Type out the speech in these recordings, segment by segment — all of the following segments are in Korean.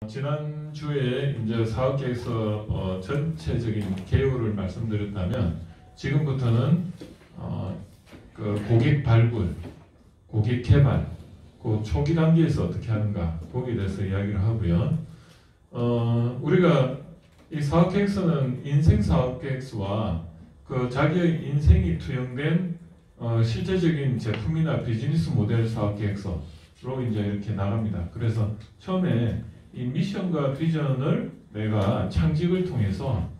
지난주에 이제 사업계획서 전체적인 개요를 말씀드렸다면 지금부터는 그 고객 발굴, 고객 개발, 그 초기 단계에서 어떻게 하는가 거기에 대해서 이야기를 하고요. 우리가 이 사업계획서는 인생 사업계획서와 그 자기의 인생이 투영된 실제적인 제품이나 비즈니스 모델 사업계획서로 이제 이렇게 나갑니다. 그래서 처음에 이 미션과 비전을 내가 창직을 통해서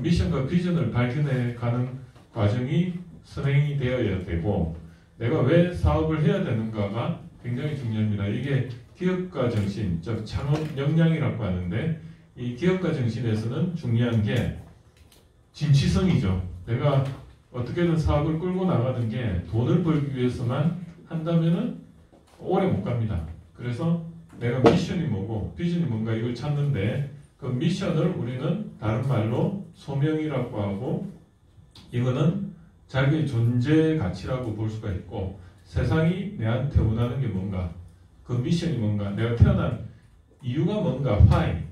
미션과 비전을 발견해 가는 과정이 선행이 되어야 되고, 내가 왜 사업을 해야 되는가가 굉장히 중요합니다. 이게 기업가 정신, 즉 창업 역량이라고 하는데, 이 기업가 정신에서는 중요한 게 진취성이죠. 내가 어떻게든 사업을 끌고 나가는 게 돈을 벌기 위해서만 한다면은 오래 못 갑니다. 그래서 내가 미션이 뭐고 비전이 뭔가 이걸 찾는데, 그 미션을 우리는 다른 말로 소명이라고 하고, 이거는 자기의 존재 가치라고 볼 수가 있고, 세상이 내한테 원하는 게 뭔가, 그 미션이 뭔가, 내가 태어난 이유가 뭔가, why,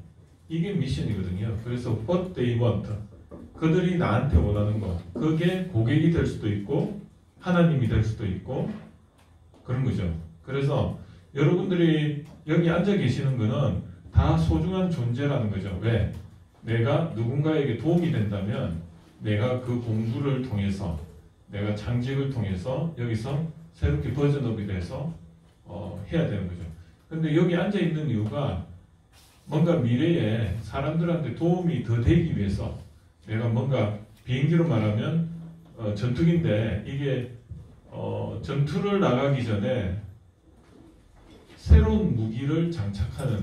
이게 미션이거든요. 그래서 what they want, 그들이 나한테 원하는 거, 그게 고객이 될 수도 있고 하나님이 될 수도 있고 그런 거죠. 그래서 여러분들이 여기 앉아 계시는 거는 다 소중한 존재라는 거죠. 왜? 내가 누군가에게 도움이 된다면 내가 그 공부를 통해서, 내가 창직을 통해서 여기서 새롭게 버전업이 돼서 해야 되는 거죠. 근데 여기 앉아 있는 이유가 뭔가 미래에 사람들한테 도움이 더 되기 위해서, 내가 뭔가 비행기로 말하면 전투기인데, 이게 전투를 나가기 전에 새로운 무기를 장착하는,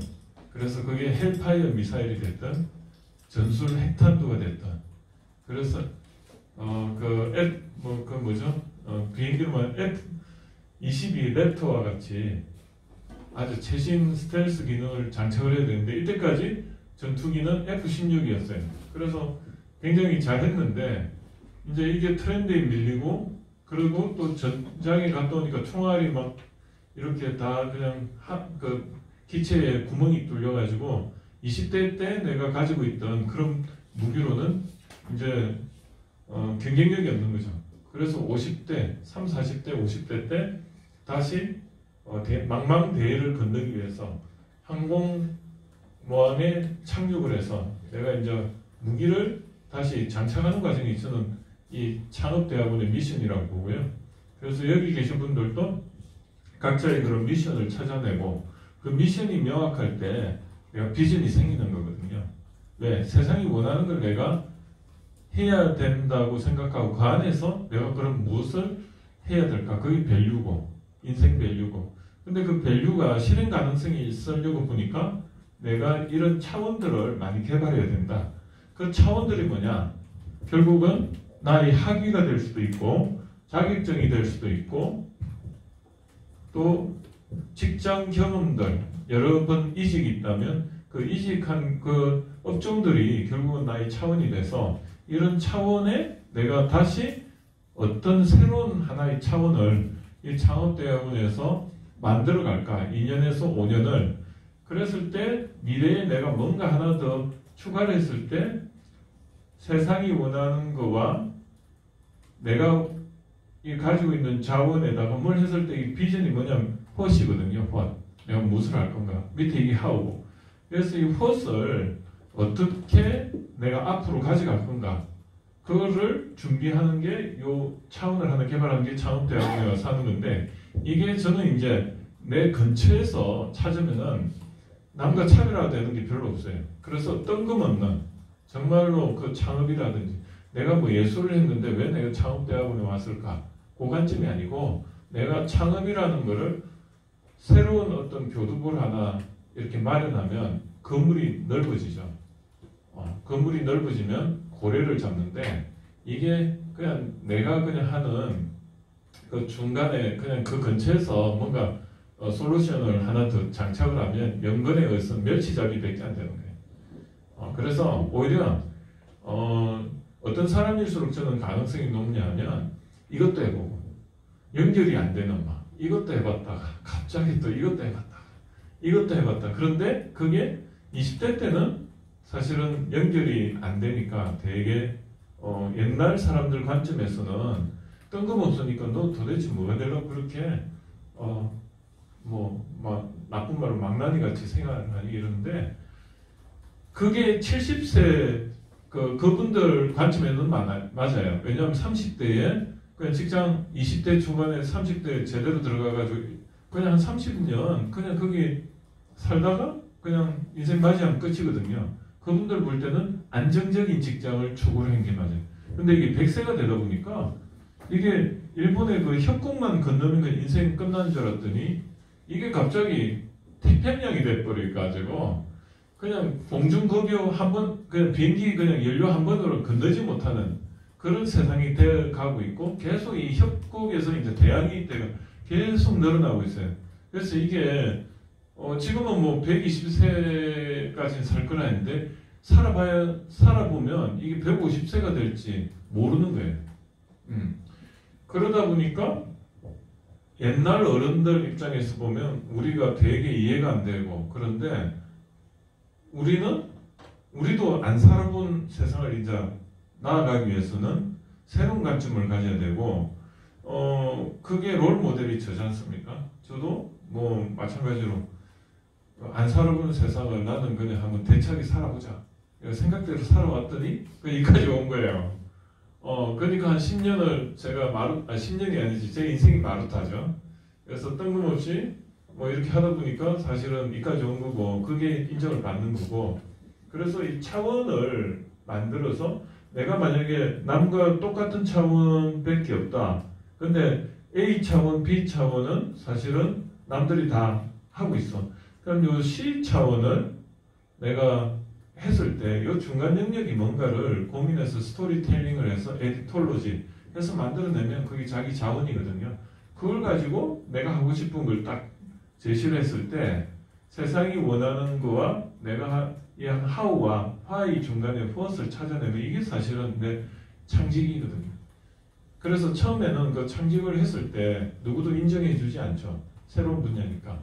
그래서 그게 헬파이어 미사일이 됐든 전술 핵탄두가 됐든, 그래서 비행기로 말하면 F-22 랩터와 같이 아주 최신 스텔스 기능을 장착을 해야 되는데, 이때까지 전투기는 F-16이었어요. 그래서 굉장히 잘했는데 이제 이게 트렌드에 밀리고, 그리고 또 전장에 갔다 오니까 총알이 막 이렇게 다 그냥 기체에 구멍이 뚫려가지고 20대 때 내가 가지고 있던 그런 무기로는 이제 경쟁력이 없는 거죠. 그래서 50대, 30, 40대, 50대 때 다시 망망대해를 건너기 위해서 항공모함에 착륙을 해서 내가 이제 무기를 다시 장착하는 과정이 저는 이 창업대학원의 미션이라고 보고요. 그래서 여기 계신 분들도 각자의 그런 미션을 찾아내고, 그 미션이 명확할 때 내가 비전이 생기는 거거든요. 왜? 세상이 원하는 걸 내가 해야 된다고 생각하고 그 안에서 내가 그럼 무엇을 해야 될까? 그게 밸류고, 인생 밸류고. 근데 그 밸류가 실행 가능성이 있으려고 보니까 내가 이런 차원들을 많이 개발해야 된다. 그 차원들이 뭐냐? 결국은 나의 학위가 될 수도 있고, 자격증이 될 수도 있고, 또 직장 경험들, 여러 번 이직이 있다면 그 이직한 그 업종들이 결국은 나의 차원이 돼서, 이런 차원에 내가 다시 어떤 새로운 하나의 차원을 이 창업대학원에서 만들어 갈까? 2년에서 5년을. 그랬을 때 미래에 내가 뭔가 하나 더 추가를 했을 때 세상이 원하는 거와 내가 가지고 있는 자원에다가 뭘 했을 때 이 비전이 뭐냐면 what이거든요. what. 내가 무엇을 할 건가. 밑에 이게 how고. 그래서 이 what을 어떻게 내가 앞으로 가져갈 건가. 그거를 준비하는 게 요 차원을 하나 개발하는 게 창업대학원에 와서 하는 건데, 이게 저는 이제 내 근처에서 찾으면은 남과 차별화되는 게 별로 없어요. 그래서 뜬금없는 정말로 그 창업이라든지, 내가 뭐 예술을 했는데 왜 내가 창업대학원에 왔을까? 고관점이 아니고, 내가 창업이라는 거를 새로운 어떤 교두보를 하나 이렇게 마련하면 건물이 넓어지죠. 건물이 넓어지면 고래를 잡는데, 이게 그냥 내가 그냥 하는 그 중간에 그냥 그 근처에서 뭔가 솔루션을 하나 더 장착을 하면 명분에 의해서 멸치잡이밖에 안 되는 거예요. 그래서 오히려 어떤 사람일수록 저는 가능성이 높냐 하면, 이것도 해보고 연결이 안 되는 막 이것도 해봤다가 갑자기 또 이것도 해봤다가 이것도 해봤다. 그런데 그게 20대 때는 사실은 연결이 안 되니까 되게 옛날 사람들 관점에서는 뜬금없으니까 너 도대체 뭐가 되려고 그렇게 막 나쁜 말로 망나니 같이 생활하니 이러는데 그게 70세 그분들 관점에는 맞아요. 왜냐하면 30대에 그냥 직장 20대 중반에 30대 제대로 들어가가지고 그냥 한 30년 그냥 거기 살다가 그냥 인생 맞이하면 끝이거든요. 그분들 볼 때는 안정적인 직장을 추구를 한 게 맞아요. 근데 이게 100세가 되다 보니까 이게 일본의 그 협곡만 건너면 인생 끝난 줄 알았더니 이게 갑자기 태평양이 돼버려가지고 그냥 공중급유 한번 그냥 비행기 그냥 연료 한 번으로 건너지 못하는 그런 세상이 되어 가고 있고 계속 이 협곡에서 이제 대양이 계속 늘어나고 있어요. 그래서 이게 지금은 뭐 120세까지는 살 거라 했는데 살아보면 이게 150세가 될지 모르는 거예요. 그러다 보니까 옛날 어른들 입장에서 보면 우리가 되게 이해가 안 되고 그런데 우리도 안 살아본 세상을 이제 나아가기 위해서는 새로운 관점을 가져야 되고 그게 롤 모델이 저지 않습니까? 저도 뭐 마찬가지로 안 살아본 세상을 나는 그냥 한번 대차게 살아보자 생각대로 살아왔더니 여기까지 온 거예요. 그러니까 한 10년을 제가 10년이 아니지 제 인생이 마루타죠. 그래서 뜬금없이 뭐 이렇게 하다 보니까 사실은 여기까지 온 거고 그게 인정을 받는 거고 그래서 이 차원을 만들어서 내가 만약에 남과 똑같은 차원밖에 없다. 근데 A 차원, B 차원은 사실은 남들이 다 하고 있어. 그럼 요 C 차원을 내가 했을 때 이 중간 영역이 뭔가를 고민해서 스토리텔링을 해서 에디톨로지 해서 만들어내면 그게 자기 자원이거든요. 그걸 가지고 내가 하고 싶은 걸 딱 제시를 했을 때 세상이 원하는 거와 내가 이 하우와 화의 중간에 what을 찾아내면 이게 사실은 내 창직이거든요. 그래서 처음에는 그 창직을 했을 때 누구도 인정해 주지 않죠. 새로운 분야니까.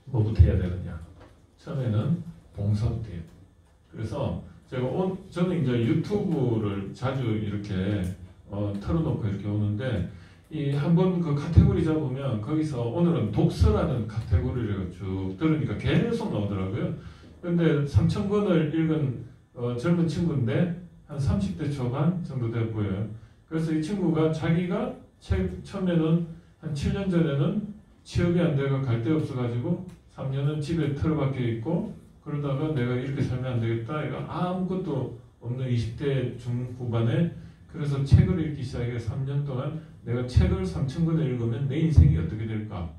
뭐부터 해야 되느냐. 처음에는 봉사부터 해요. 그래서 저는 이제 유튜브를 자주 이렇게 틀어놓고 이렇게 오는데 이 한번 그 카테고리 잡으면 거기서 오늘은 독서라는 카테고리를 쭉 들으니까 계속 나오더라고요. 근데 3,000권을 읽은 젊은 친구인데 한 30대 초반 정도 돼 보여요. 그래서 이 친구가 자기가 처음에는 한 7년 전에는 취업이 안 돼가 갈 데 없어가지고 3년은 집에 틀어박혀 있고 그러다가 내가 이렇게 살면 안 되겠다. 이거 아무것도 없는 20대 중후반에 그래서 책을 읽기 시작해 3년 동안 내가 책을 3,000권을 읽으면 내 인생이 어떻게 될까?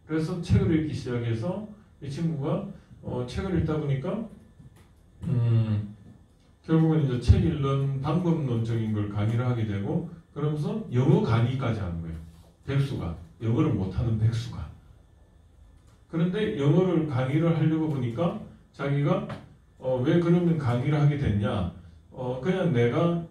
그래서 책을 읽기 시작해서 이 친구가 책을 읽다 보니까 결국은 이제 책 읽는 방법론적인 걸 강의를 하게 되고 그러면서 영어 강의까지 하는 거예요. 백수가 영어를 못하는 백수가. 그런데 영어를 강의를 하려고 보니까 자기가 왜 그러면 강의를 하게 됐냐? 그냥 내가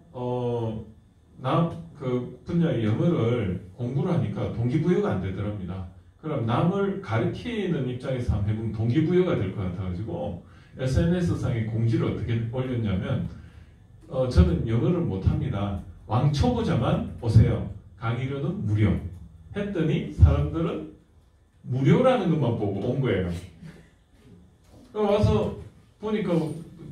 그 분야의 영어를 공부를 하니까 동기부여가 안 되더랍니다. 그럼 남을 가르치는 입장에서 한번 해보면 동기부여가 될 것 같아가지고 SNS상에 공지를 어떻게 올렸냐면 저는 영어를 못합니다. 왕초보자만 오세요. 강의료는 무료. 했더니 사람들은 무료라는 것만 보고 온 거예요. 와서 보니까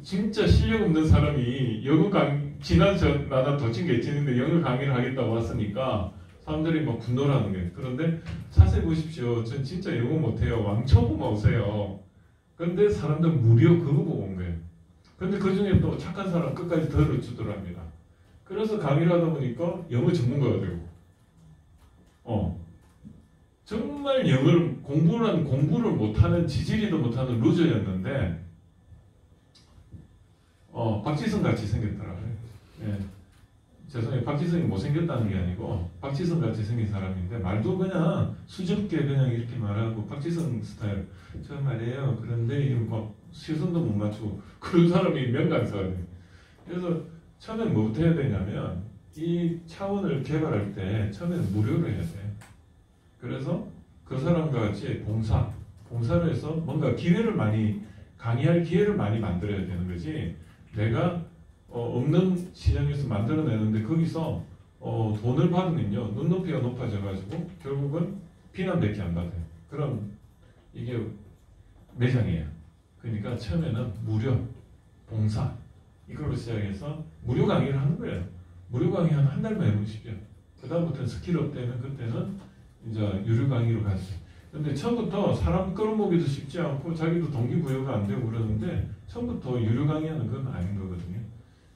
진짜 실력 없는 사람이 영어 나나 도친 개친인데 영어 강의를 하겠다고 왔으니까 사람들이 막 분노를 하는 거예요. 그런데 자세히 보십시오. 전 진짜 영어 못해요. 왕초보만 오세요. 근데 사람들 무료 그거 보고 온 거예요. 근데 그 중에 또 착한 사람 끝까지 들어주더랍니다. 그래서 강의를 하다 보니까 영어 전문가가 되고 정말 영어를 공부를 못하는 지지리도 못하는 루저였는데 박지성 같이 생겼더라고요. 예. 죄송해요. 박지성이 못생겼다는 게 아니고 박지성 같이 생긴 사람인데 말도 그냥 수줍게 그냥 이렇게 말하고 박지성 스타일 저 말이에요. 그런데 막 시선도 못 맞추고 그런 사람이 명강사거든요. 그래서 처음에 뭐부터 해야 되냐면 이 차원을 개발할 때 처음에는 무료로 해야 돼요. 그래서 그 사람과 같이 봉사 봉사를 해서 뭔가 기회를 많이 강의할 기회를 많이 만들어야 되는 거지. 내가 없는 시장에서 만들어내는데 거기서 돈을 받으면요 눈높이가 높아져가지고 결국은 비난밖에 안 받아요. 그럼 이게 매장이에요. 그러니까 처음에는 무료 봉사 이걸로 시작해서 무료 강의를 하는 거예요. 무료 강의 한 달만 해보십시오. 그 다음부터는 스킬업 되면 그때는 이제 유료 강의로 가죠. 근데 처음부터 사람 끌어모기도 쉽지 않고 자기도 동기부여가 안 되고 그러는데 처음부터 유료 강의하는 건 아닌 거거든요.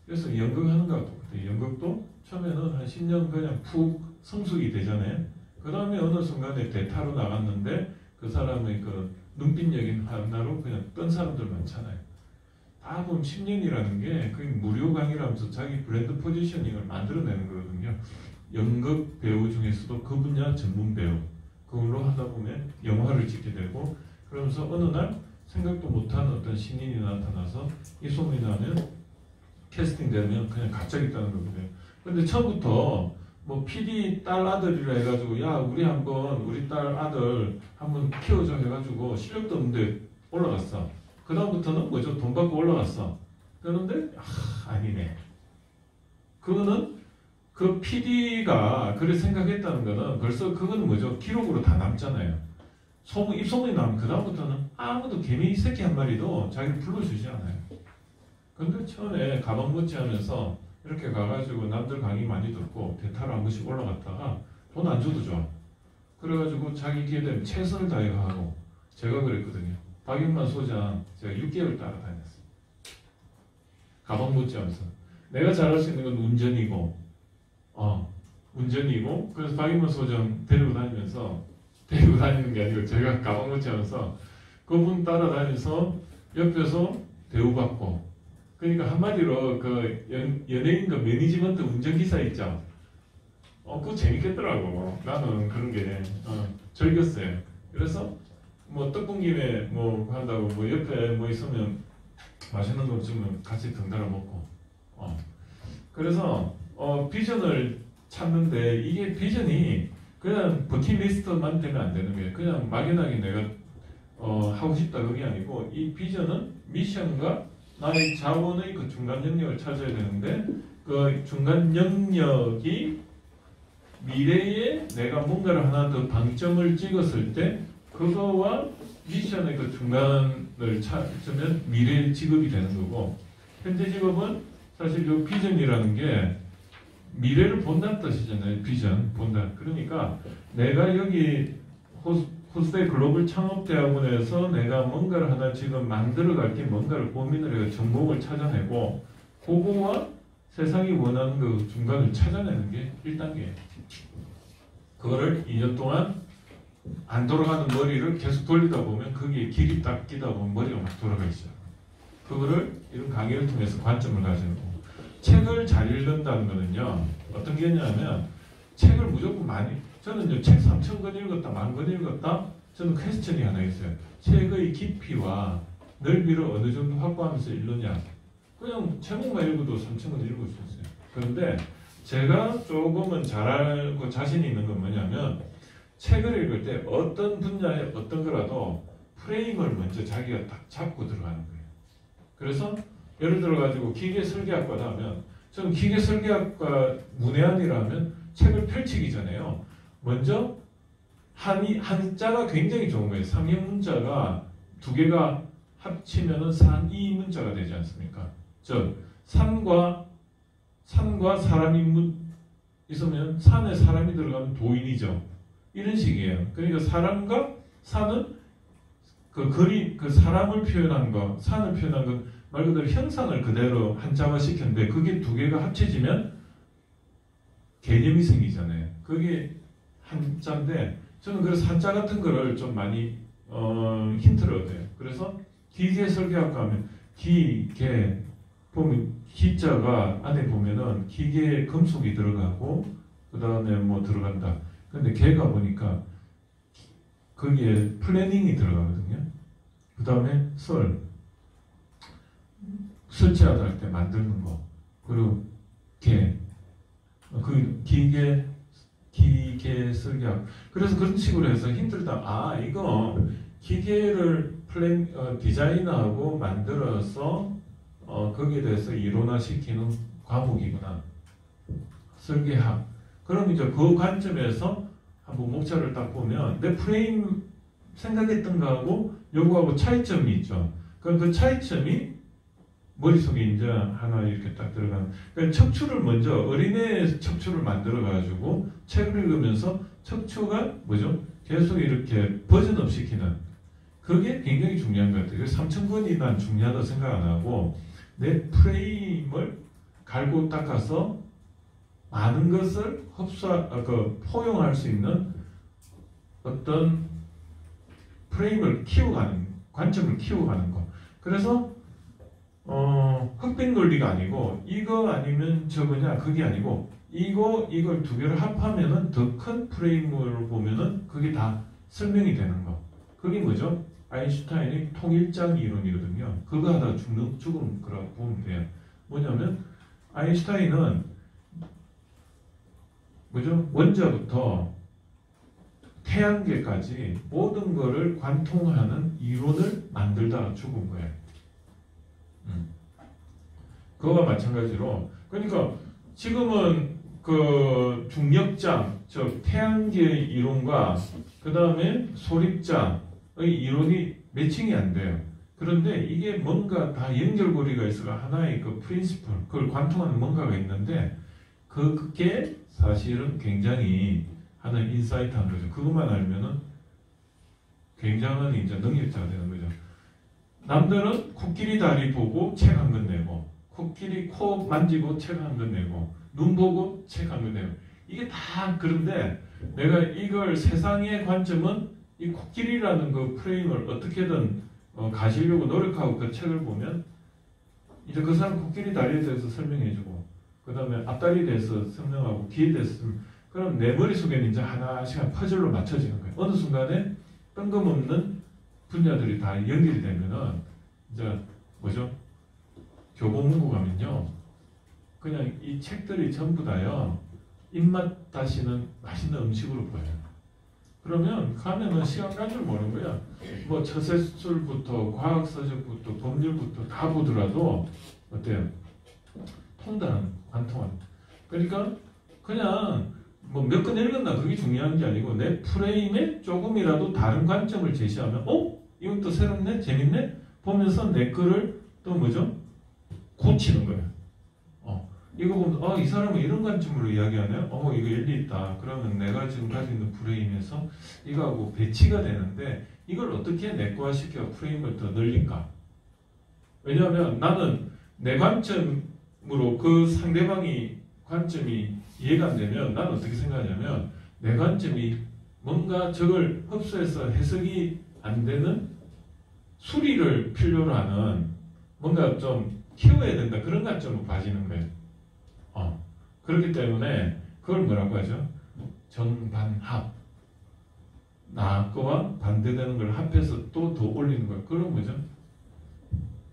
그래서 연극하는 거하고 똑같아요. 연극도 처음에는 한 10년 그냥 푹 성숙이 되잖아요. 그 다음에 어느 순간에 대타로 나갔는데 그 사람의 그 눈빛적인 하나로 그냥 뜬 사람들 많잖아요. 다 보면 10년이라는 게 거의 무료 강의라면서 자기 브랜드 포지셔닝을 만들어내는 거거든요. 연극 배우 중에서도 그 분야 전문 배우 그걸로 하다 보면 영화를 찍게 되고 그러면서 어느 날 생각도 못한 어떤 신인이 나타나서 이 소문이 나면 캐스팅 되면 그냥 갑자기 있다는 거거든요. 근데 처음부터 뭐 PD 딸 아들이라 해가지고 야 우리 한번 우리 딸 아들 한번 키워줘 해가지고 실력도 없는데 올라갔어. 그 다음부터는 뭐죠? 돈 받고 올라갔어. 그런데 아니네. 그거는 그 PD가 그렇게 생각했다는 거는 벌써 그건 뭐죠? 기록으로 다 남잖아요. 입소문이 나면 그 다음부터는 아무도 개미 새끼 한 마리도 자기를 불러주지 않아요. 근데 처음에 가방 못지 하면서 이렇게 가가지고 남들 강의 많이 듣고 대타로 한 번씩 올라갔다가 돈 안 줘도 좋아. 그래가지고 자기 기회 되면 최선을 다해가고 제가 그랬거든요. 박영만 소장 제가 6개월 따라다녔어요. 가방 못지 하면서 내가 잘할 수 있는 건 운전이고 운전이고 그래서 박영만 소장 데리고 다니는 게 아니고 제가 가방 못지 하면서 그분 따라다니면서 옆에서 대우받고 그러니까 한마디로 그 연예인 그 매니지먼트 운전기사 있죠. 그거 재밌겠더라고. 나는 그런 게 즐겼어요. 그래서 뭐 떡국 김에 뭐 한다고 뭐 옆에 뭐 있으면 맛있는 거 주면 같이 덩달아 먹고 그래서 비전을 찾는데 이게 비전이 그냥 버킷리스트만 되면 안 되는 거예요. 그냥 막연하게 내가 하고 싶다 그게 아니고 이 비전은 미션과 나의 자원의 그 중간 영역을 찾아야 되는데 그 중간 영역이 미래에 내가 뭔가를 하나 더 방점을 찍었을 때 그거와 미션의 그 중간을 찾으면 미래의 직업이 되는 거고 현재 직업은 사실 이 비전이라는 게 미래를 본다는 뜻이잖아요. 비전 본다. 그러니까 내가 여기 호스대 글로벌 창업대학원에서 내가 뭔가를 하나 지금 만들어갈 게 뭔가를 고민을 해서 전공을 찾아내고 그거와 세상이 원하는 그 중간을 찾아내는 게 1단계예요. 그거를 2년 동안 안 돌아가는 머리를 계속 돌리다 보면 거기에 길이 딱 끼다 보면 머리가 막 돌아가 있어요. 그거를 이런 강의를 통해서 관점을 가지는 거고 책을 잘 읽는다는 거는요 어떤 게 있냐면 책을 무조건 많이 저는 책 3,000권 읽었다 10,000권 읽었다 저는 퀘스천이 하나 있어요. 책의 깊이와 넓이를 어느 정도 확보하면서 읽느냐 그냥 제목만 읽어도 3,000권 읽을 수 있어요. 그런데 제가 조금은 잘 알고 자신이 있는 건 뭐냐면 책을 읽을 때 어떤 분야의 어떤 거라도 프레임을 먼저 자기가 딱 잡고 들어가는 거예요. 그래서 예를 들어 가지고 기계 설계학과다 하면 저는 기계 설계학과 문외한이라 하면 책을 펼치기 전에요. 먼저 한자가 굉장히 좋은 거예요. 상형 문자가 두 개가 합치면은 산이 문자가 되지 않습니까? 즉 산과 사람이 있으면 산에 사람이 들어가면 도인이죠. 이런 식이에요. 그러니까 사람과 산은 그 사람을 표현한 거, 산을 표현한 건 말 그대로 형상을 그대로 한자화 시켰는데 그게 두 개가 합쳐지면 개념이 생기잖아요. 그게 한자인데 저는 그래서 한자 같은 거를 좀 많이 힌트를 얻어요. 그래서 기계 설계학과 하면 기계 보면 기자가 안에 보면은 기계에 금속이 들어가고 그 다음에 뭐 들어간다. 근데 개가 보니까 거기에 플래닝이 들어가거든요. 그 다음에 설치하다 할 때 만드는 거 그리고 그 기계 설계학 그래서 그런 식으로 해서 힘들다. 이거 기계를 디자인하고 만들어서 거기에 대해서 이론화시키는 과목이구나. 설계학. 그럼 이제 그 관점에서 한번 목차를 딱 보면 내 프레임 생각했던 거하고 요거하고 차이점이 있죠. 그럼 그 차이점이 머릿속에 이제 하나 이렇게 딱 들어가는. 그러니까 척추를 먼저 어린애 척추를 만들어 가지고 책을 읽으면서 척추가 뭐죠? 계속 이렇게 버전업 시키는 그게 굉장히 중요한 것 같아요. 그래서 3,000권이 난 중요하다고 생각 안 하고 내 프레임을 갈고 닦아서 많은 것을 포용할 수 있는 어떤 프레임을 키워가는 관점을 키워가는 거. 그래서 흑백 논리가 아니고 이거 아니면 저거냐 그게 아니고 이걸 두 개를 합하면은 더 큰 프레임을 보면은 그게 다 설명이 되는 거. 그게 뭐죠? 아인슈타인의 통일장 이론이거든요. 그거 하다가 죽은 거라고 보면 돼요. 뭐냐면 아인슈타인은 뭐죠? 원자부터 태양계까지 모든 것을 관통하는 이론을 만들다가 죽은 거예요. 그거와 마찬가지로 그러니까 지금은 그 중력장, 즉 태양계의 이론과 그 다음에 소립장의 이론이 매칭이 안 돼요. 그런데 이게 뭔가 다 연결고리가 있어서 하나의 그 프린시플, 그걸 관통하는 뭔가가 있는데 그게 사실은 굉장히 하는 인사이트한 거죠. 그것만 알면은 굉장한 이제 능력자가 되는 거죠. 남들은 코끼리 다리 보고 책 한 권 내고, 코끼리 코 만지고 책 한 권 내고, 눈 보고 책 한 권 내고. 이게 다 그런데 내가 이걸 세상의 관점은 이 코끼리라는 그 프레임을 어떻게든 가시려고 노력하고 그 책을 보면 이제 그 사람 코끼리 다리에 대해서 설명해주고, 그 다음에 앞다리에 대해서 설명하고, 뒤에 대해서 그럼 내 머릿속에는 이제 하나씩 퍼즐로 맞춰지는 거예요. 어느 순간에 뜬금없는 분야들이 다 연결이 되면은 이제 뭐죠? 교보문고 가면요. 그냥 이 책들이 전부 다요. 입맛 다시는 맛있는 음식으로 보여요. 그러면 가면은 시간 간 줄 모르는 거야. 뭐 처세술부터 과학서적부터 법률부터 다 보더라도 어때요? 통달하는, 관통하는. 그러니까 그냥 뭐 몇 권 읽었나 그게 중요한 게 아니고 내 프레임에 조금이라도 다른 관점을 제시하면 이건 또 새롭네? 재밌네? 보면서 내 거를 또 뭐죠? 고치는 거예요. 이거 보면 이 사람은 이런 관점으로 이야기하네요? 이거 일리 있다. 그러면 내가 지금 가지고 있는 프레임에서 이거하고 배치가 되는데 이걸 어떻게 내과시켜 프레임을 더 늘릴까? 왜냐하면 나는 내 관점으로 그 상대방이 관점이 이해가 안 되면 나는 어떻게 생각하냐면 내 관점이 뭔가 저걸 흡수해서 해석이 안 되는 수리를 필요로 하는 뭔가 좀 키워야 된다 그런 관점으로 봐지는 거예요. 그렇기 때문에 그걸 뭐라고 하죠? 정반합. 나 거와 반대되는 걸 합해서 또 더 올리는 거예요. 그런 거죠.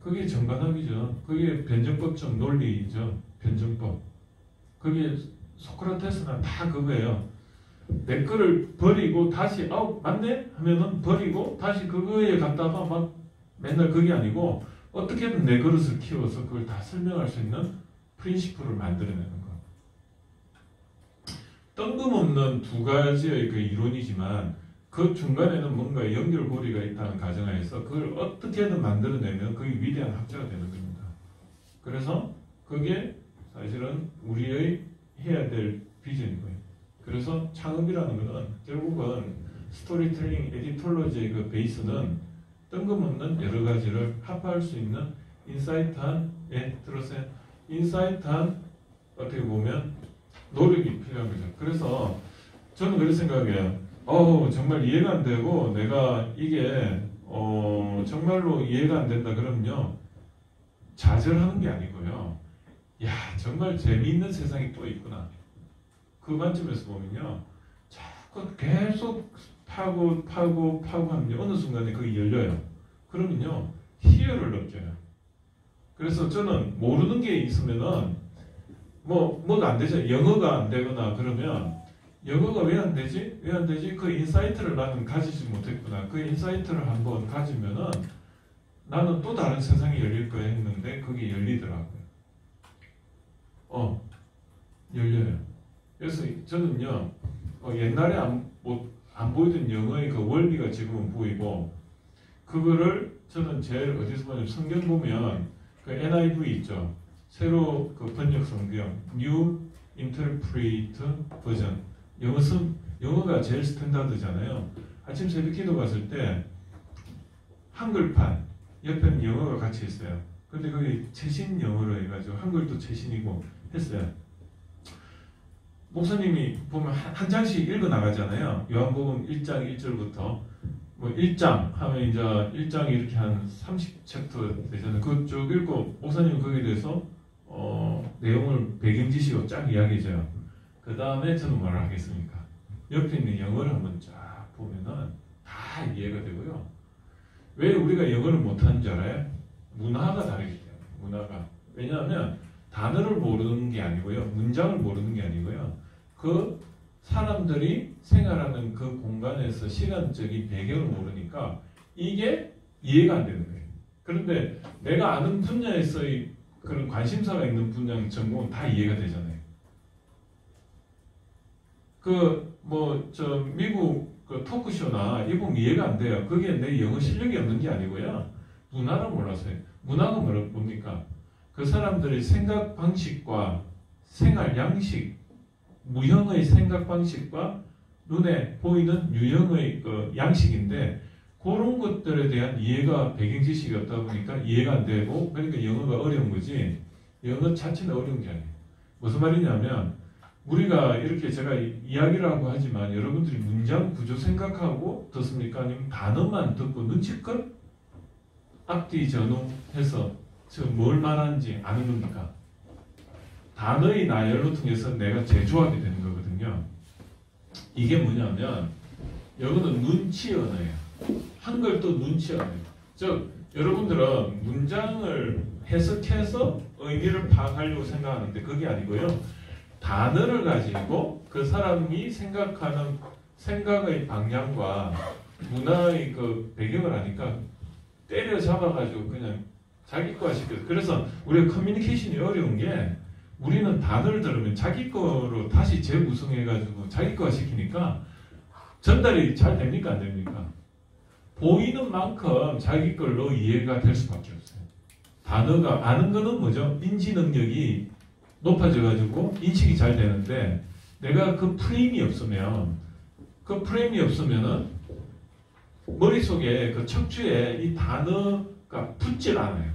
그게 정반합이죠. 그게 변정법적 논리죠. 변정법. 그게 소크라테스나 다 그거예요. 내 거를 버리고 다시 맞네? 하면은 버리고 다시 그거에 갔다가 막 맨날 그게 아니고 어떻게든 내 그릇을 키워서 그걸 다 설명할 수 있는 프린시플을 만들어내는 거. 뜬금없는 두 가지의 그 이론이지만 그 중간에는 뭔가 연결고리가 있다는 가정하에서 그걸 어떻게든 만들어내면 그게 위대한 학자가 되는 겁니다. 그래서 그게 사실은 우리의 해야 될 비전이고요. 그래서 창업이라는 것은 결국은 스토리텔링 에디톨로지의 그 베이스는 뜬금없는 여러 가지를 합할 수 있는 인사이트한 들었어요? 인사이트한 어떻게 보면 노력이 필요한 거죠. 그래서 저는 그렇게 생각해요. 정말 이해가 안 되고 내가 이게 정말로 이해가 안 된다 그러면요 좌절하는 게 아니고요. 야 정말 재미있는 세상이 또 있구나. 그 관점에서 보면요 자꾸 계속 파고 하면 어느 순간에 그게 열려요. 그러면요 희열을 느껴요. 그래서 저는 모르는 게 있으면은 뭐가 안 되죠. 영어가 안 되거나 그러면 영어가 왜 안 되지? 왜 안 되지? 그 인사이트를 나는 가지지 못했구나. 그 인사이트를 한번 가지면은 나는 또 다른 세상이 열릴 거야 했는데 그게 열리더라고요. 열려요. 그래서 저는요, 옛날에 안 보이던 영어의 그 원리가 지금은 보이고, 그거를 저는 제일 어디서 보냐면 성경 보면 그 NIV 있죠. 새로 그 번역 성경, New Interpreted Version. 영어가 제일 스탠다드잖아요. 아침 새벽 기도 갔을 때 한글판, 옆에는 영어가 같이 있어요. 근데 거기 최신 영어로 해가지고 한글도 최신이고 했어요. 목사님이 보면 한 장씩 읽어 나가잖아요. 요한복음 1장 1절부터 뭐 1장 하면 이제 1장이 이렇게 한 30챕터 되잖아요. 그거 쭉 읽고 목사님은 거기에 대해서 내용을 배경 지식으로 쫙 이야기해줘요. 그 다음에 저는 뭐라 하겠습니까? 옆에 있는 영어를 한번 쫙 보면은 다 이해가 되고요. 왜 우리가 영어를 못하는 줄 알아요? 문화가 다르기 때문에. 문화가. 왜냐하면 단어를 모르는 게 아니고요. 문장을 모르는 게 아니고요. 그 사람들이 생활하는 그 공간에서 시간적인 배경을 모르니까 이게 이해가 안 되는 거예요. 그런데 내가 아는 분야에서의 그런 관심사가 있는 분야 전공은 다 이해가 되잖아요. 미국 그 토크쇼나 이분 이해가 안 돼요. 그게 내 영어 실력이 없는 게 아니고요. 문화를 몰라서요. 문화가 뭡니까? 그 사람들의 생각 방식과 생활 양식, 무형의 생각 방식과 눈에 보이는 유형의 그 양식인데 그런 것들에 대한 이해가 배경 지식이 없다 보니까 이해가 안 되고 그러니까 영어가 어려운 거지 영어 자체는 어려운 게 아니에요. 무슨 말이냐면 우리가 이렇게 제가 이야기를 하고 하지만 여러분들이 문장 구조 생각하고 듣습니까? 아니면 단어만 듣고 눈치껏 앞뒤 전후해서 지금 뭘 말하는지 아는 겁니까? 단어의 나열로 통해서 내가 제조하게 되는 거거든요. 이게 뭐냐면 영어는 눈치 언어예요. 한글도 눈치 언어예요. 즉 여러분들은 문장을 해석해서 의미를 파악하려고 생각하는데 그게 아니고요. 단어를 가지고 그 사람이 생각하는 생각의 방향과 문화의 그 배경을 아니까 때려잡아가지고 그냥 자기 거화 시켜서 그래서 우리가 커뮤니케이션이 어려운 게 우리는 단어를 들으면 자기 거로 다시 재구성해가지고 자기 거화 시키니까 전달이 잘 됩니까 안 됩니까? 보이는 만큼 자기 걸로 이해가 될 수밖에 없어요. 단어가 아는 거는 뭐죠? 인지 능력이 높아져가지고 인식이 잘 되는데 내가 그 프레임이 없으면은 머릿속에 그 척추에 이 단어가 붙질 않아요.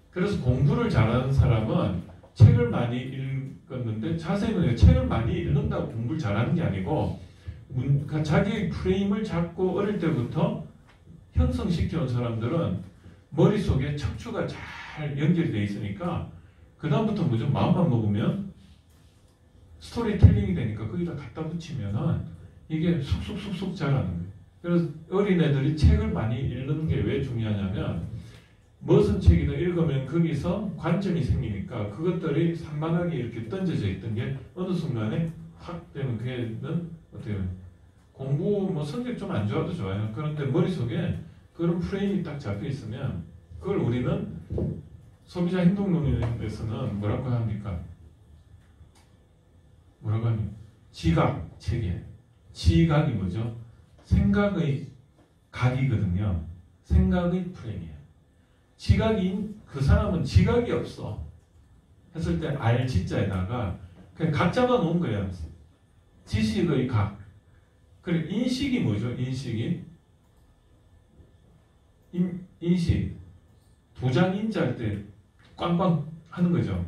그래서 공부를 잘하는 사람은 책을 많이 읽었는데 자세히 보면 책을 많이 읽는다고 공부를 잘하는 게 아니고 자기의 프레임을 잡고 어릴 때부터 형성시켜 온 사람들은 머릿속에 척추가 잘 연결이 돼 있으니까 그 다음부터 뭐죠? 마음만 먹으면 스토리텔링이 되니까 거기다 갖다 붙이면은 이게 쑥쑥쑥쑥 자라는 거예요. 그래서 어린애들이 책을 많이 읽는 게 왜 중요하냐면 무슨 책이든 읽으면 거기서 관점이 생기니까 그것들이 산만하게 이렇게 던져져 있던 게 어느 순간에 확 되면 그게는 어때요? 공부 뭐 성적 좀 안 좋아도 좋아요. 그런데 머릿속에 그런 프레임이 딱 잡혀 있으면 그걸 우리는 소비자 행동론에서는 뭐라고 합니까? 뭐라고 합니까? 지각 체계. 지각이 뭐죠? 생각의 각이거든요. 생각의 프레임이에요. 지각인 그 사람은 지각이 없어. 했을 때 알지자에다가 그냥 각 잡아 놓은 거예요. 지식의 각. 그리고 인식이 뭐죠? 인식이 인식 도장 인자할 때 꽝꽝 하는 거죠.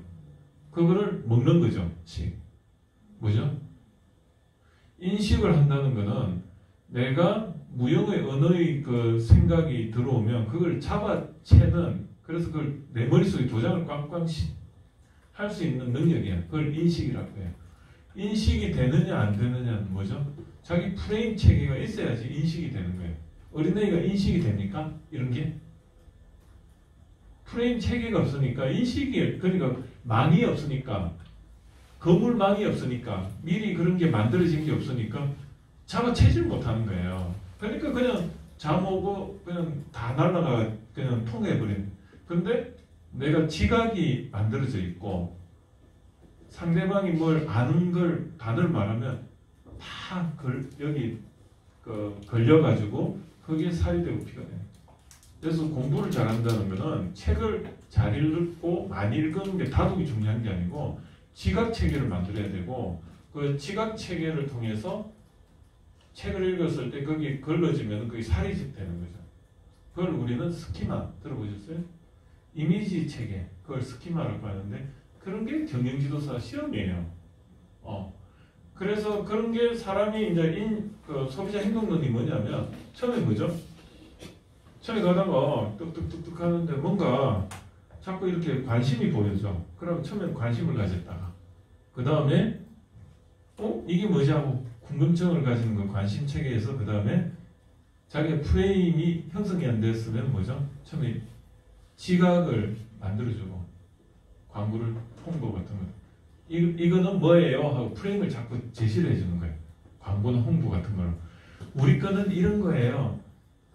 그거를 먹는 거죠. 식. 뭐죠? 인식을 한다는 거는 내가 무형의 언어의 그 생각이 들어오면 그걸 잡아채는 그래서 그걸 내 머릿속에 도장을 꽝꽝 할 수 있는 능력이에요. 그걸 인식이라고 해요. 인식이 되느냐 안 되느냐는 뭐죠? 자기 프레임 체계가 있어야지 인식이 되는 거예요. 어린아이가 인식이 됩니까? 이런 게? 프레임 체계가 없으니까 인식이 그러니까 망이 없으니까 거물망이 없으니까 미리 그런 게 만들어진 게 없으니까 잡아채질 못하는 거예요. 그러니까 그냥 잠 오고 그냥 다 날아가 그냥 통해버린. 근데 내가 지각이 만들어져 있고 상대방이 뭘 아는 걸 단어를 말하면 다 여기 걸려가지고 그게 살이 되고 피가 돼요. 그래서 공부를 잘한다는 거는 책을 잘 읽고 많이 읽는 게 다독이 중요한 게 아니고 지각 체계를 만들어야 되고 그 지각 체계를 통해서 책을 읽었을 때 거기 걸러지면 그게 살이 되는 거죠. 그걸 우리는 스키마 들어보셨어요? 이미지 체계 그걸 스키마라고 하는데 그런 게 경영지도사 시험이에요. 그래서 그런 게 사람이 이제 소비자 행동론이 뭐냐면 처음에 뭐죠? 처음에 가다가 뚝뚝뚝뚝 하는데 뭔가 자꾸 이렇게 관심이 보여져. 그럼 처음에 관심을 가졌다가 그 다음에 이게 뭐지 하고 궁금증을 가지는 거 관심 체계에서 그 다음에 자기의 프레임이 형성이 안 됐으면 뭐죠? 처음에 지각을 만들어주고 광고를 홍보 같은 거 이거는 뭐예요? 하고 프레임을 자꾸 제시를 해주는 거예요. 광고나 홍보 같은 거로 우리 거는 이런 거예요.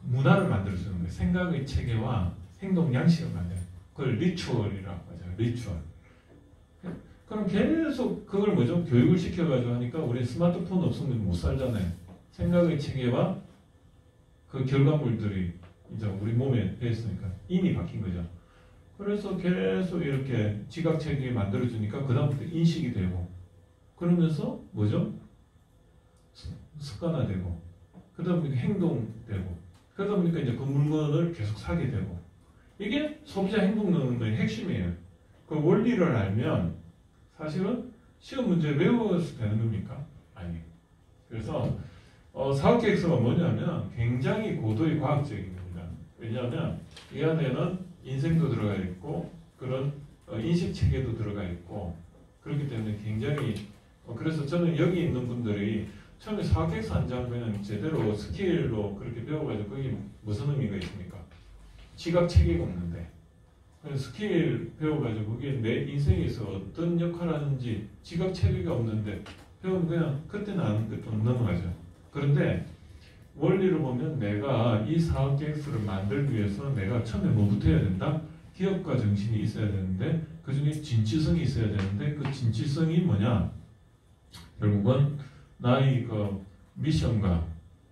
문화를 만들어주는 거예요. 생각의 체계와 행동 양식을 만드는 거예요. 그걸 리추얼이라고 하죠. 리추얼. 그럼 계속 그걸 뭐죠? 교육을 시켜가지고 하니까 우리 스마트폰 없으면 못 살잖아요. 생각의 체계와 그 결과물들이 이제 우리 몸에 배었으니까 인이 바뀐 거죠. 그래서 계속 이렇게 지각 체계 만들어주니까 그 다음부터 인식이 되고 그러면서 뭐죠? 습관화되고 그러다 보니까 행동되고 그러다 보니까 이제 그 물건을 계속 사게 되고 이게 소비자 행동론의 핵심이에요. 그 원리를 알면 사실은 시험 문제 외워서 되는 겁니까? 아니에요. 그래서 사업계획서가 뭐냐면 굉장히 고도의 과학적인 겁니다. 왜냐하면 이 안에는 인생도 들어가 있고 그런 인식 체계도 들어가 있고 그렇기 때문에 굉장히 그래서 저는 여기 있는 분들이 처음에 사업계획서 한 장 그냥 제대로 스킬로 그렇게 배워가지고 그게 무슨 의미가 있습니까? 지각 체계가 없는데 스킬 배워가지고 그게 내 인생에서 어떤 역할을 하는지 지각 체계가 없는데 배우면 그냥 그때는 아는 게 좀 넘어가죠. 그런데 원리를 보면 내가 이 사업계획서를 만들기 위해서 내가 처음에 뭐부터 해야 된다? 기업가 정신이 있어야 되는데 그 중에 진취성이 있어야 되는데 그 진취성이 뭐냐? 결국은 나의 그 미션과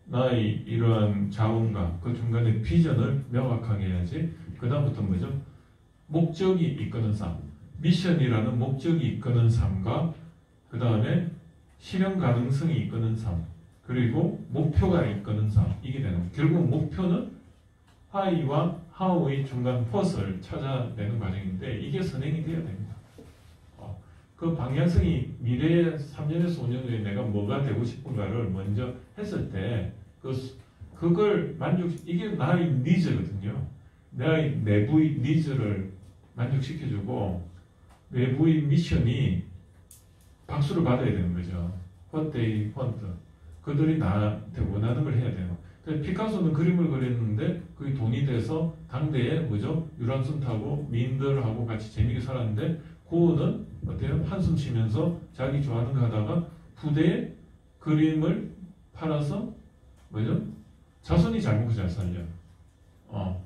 나의 이러한 자원과 그 중간에 비전을 명확하게 해야지. 그 다음부터 뭐죠? 목적이 이끄는 삶, 미션이라는 목적이 이끄는 삶과 그 다음에 실현 가능성이 이끄는 삶, 그리고 목표가 이끄는 삶, 이게 되는 거예요. 결국 목표는 why와 how의 중간 what을 찾아내는 과정인데 이게 선행이 되어야 됩니다. 그 방향성이 미래의 3년에서 5년 후에 내가 뭐가 되고 싶은가를 먼저 했을 때 그걸 이게 나의 니즈거든요. 나의 내부의 니즈를 만족시켜주고 외부의 미션이 박수를 받아야 되는 거죠. What they want. 그들이 나한테 원하는 걸 해야 돼요. 피카소는 그림을 그렸는데 그게 돈이 돼서 당대에 뭐죠? 유람선 타고 미인들하고 같이 재미있게 살았는데 고은은 어때요? 한숨 쉬면서 자기 좋아하는 거 하다가 부대에 그림을 팔아서 뭐죠? 자손이 잘 먹고 잘 살려.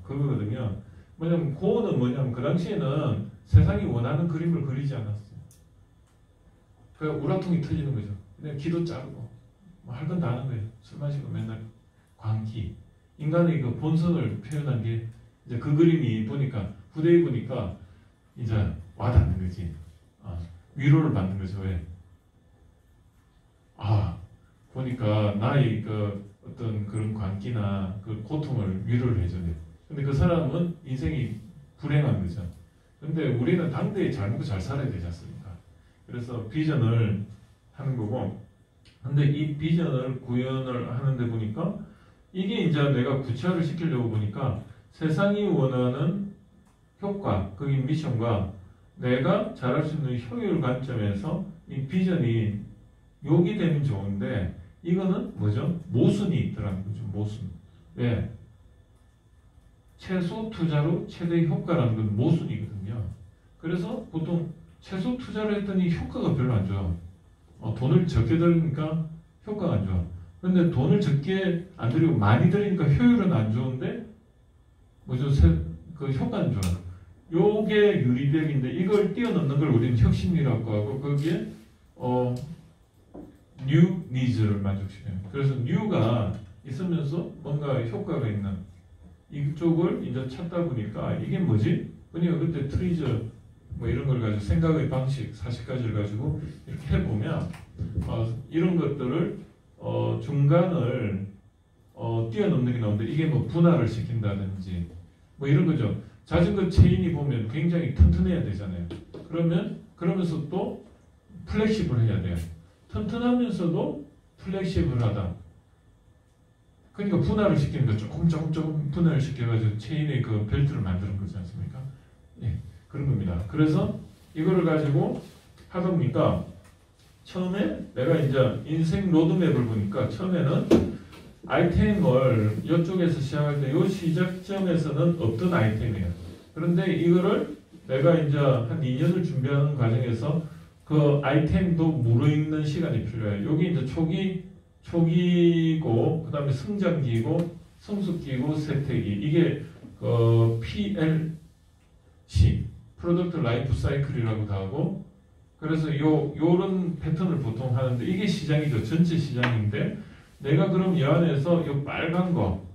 그거거든요. 뭐냐면 고은은 뭐냐면 그 당시에는 세상이 원하는 그림을 그리지 않았어요. 그러니까 우라통이 터지는 거죠. 그냥 기도 자르고 뭐 할 건 다 하는 거예요. 술 마시고 맨날 광기. 인간의 그 본성을 표현한 게 이제 그 그림이 보니까 부대에 보니까 이제 와닿는 거지. 위로를 받는 거죠. 왜? 보니까 나의 그 어떤 그런 광기나 그 고통을 위로를 해줘야 돼. 근데 그 사람은 인생이 불행한 거죠. 근데 우리는 당대에 잘 먹고 잘 살아야 되지 않습니까? 그래서 비전을 하는 거고, 근데 이 비전을 구현을 하는데 보니까 이게 이제 내가 구체화를 시키려고 보니까 세상이 원하는 효과, 그게 미션과 내가 잘할 수 있는 효율 관점에서 이 비전이 요기되면 좋은데 이거는 뭐죠? 모순이 있더라는 거죠. 모순. 왜? 최소 투자로 최대 효과라는 건 모순이거든요. 그래서 보통 최소 투자를 했더니 효과가 별로 안 좋아. 돈을 적게 들으니까 효과가 안 좋아. 그런데 돈을 적게 안 들이고 많이 들이니까 효율은 안 좋은데 그 효과는 좋아. 요게 유리벽인데 이걸 뛰어넘는 걸 우리는 혁신이라고 하고 거기에 new needs를 만족시켜요. 그래서 new가 있으면서 뭔가 효과가 있는 이쪽을 이제 찾다 보니까 이게 뭐지? 그러니까 그때 트리저 뭐 이런 걸 가지고 생각의 방식 40가지를 가지고 이렇게 해보면 이런 것들을 중간을 뛰어넘는 게 나오는데 이게 뭐 분할을 시킨다든지 뭐 이런 거죠. 자전거 체인이 보면 굉장히 튼튼해야 되잖아요. 그러면서 또 플렉시블해야 돼요. 튼튼하면서도 플렉시블하다. 그러니까 분할을 시키는 거 조금 분할을 시켜가지고 체인의 그 벨트를 만드는 거지 않습니까? 예, 그런 겁니다. 그래서 이거를 가지고 하다 보니까 처음에 내가 이제 인생 로드맵을 보니까 처음에는 아이템을 이쪽에서 시작할 때 이 시작점에서는 없던 아이템이에요. 그런데 이거를 내가 이제 한 2년을 준비하는 과정에서 그 아이템도 무르익는 시간이 필요해요. 여기 이제 초기고 그 다음에 성장기고 성숙기고 세태기 이게 PLC 프로덕트 라이프 사이클이라고도 하고 그래서 요런 패턴을 보통 하는데 이게 시장이죠. 전체 시장인데 내가 그럼 이 안에서 요 빨간 거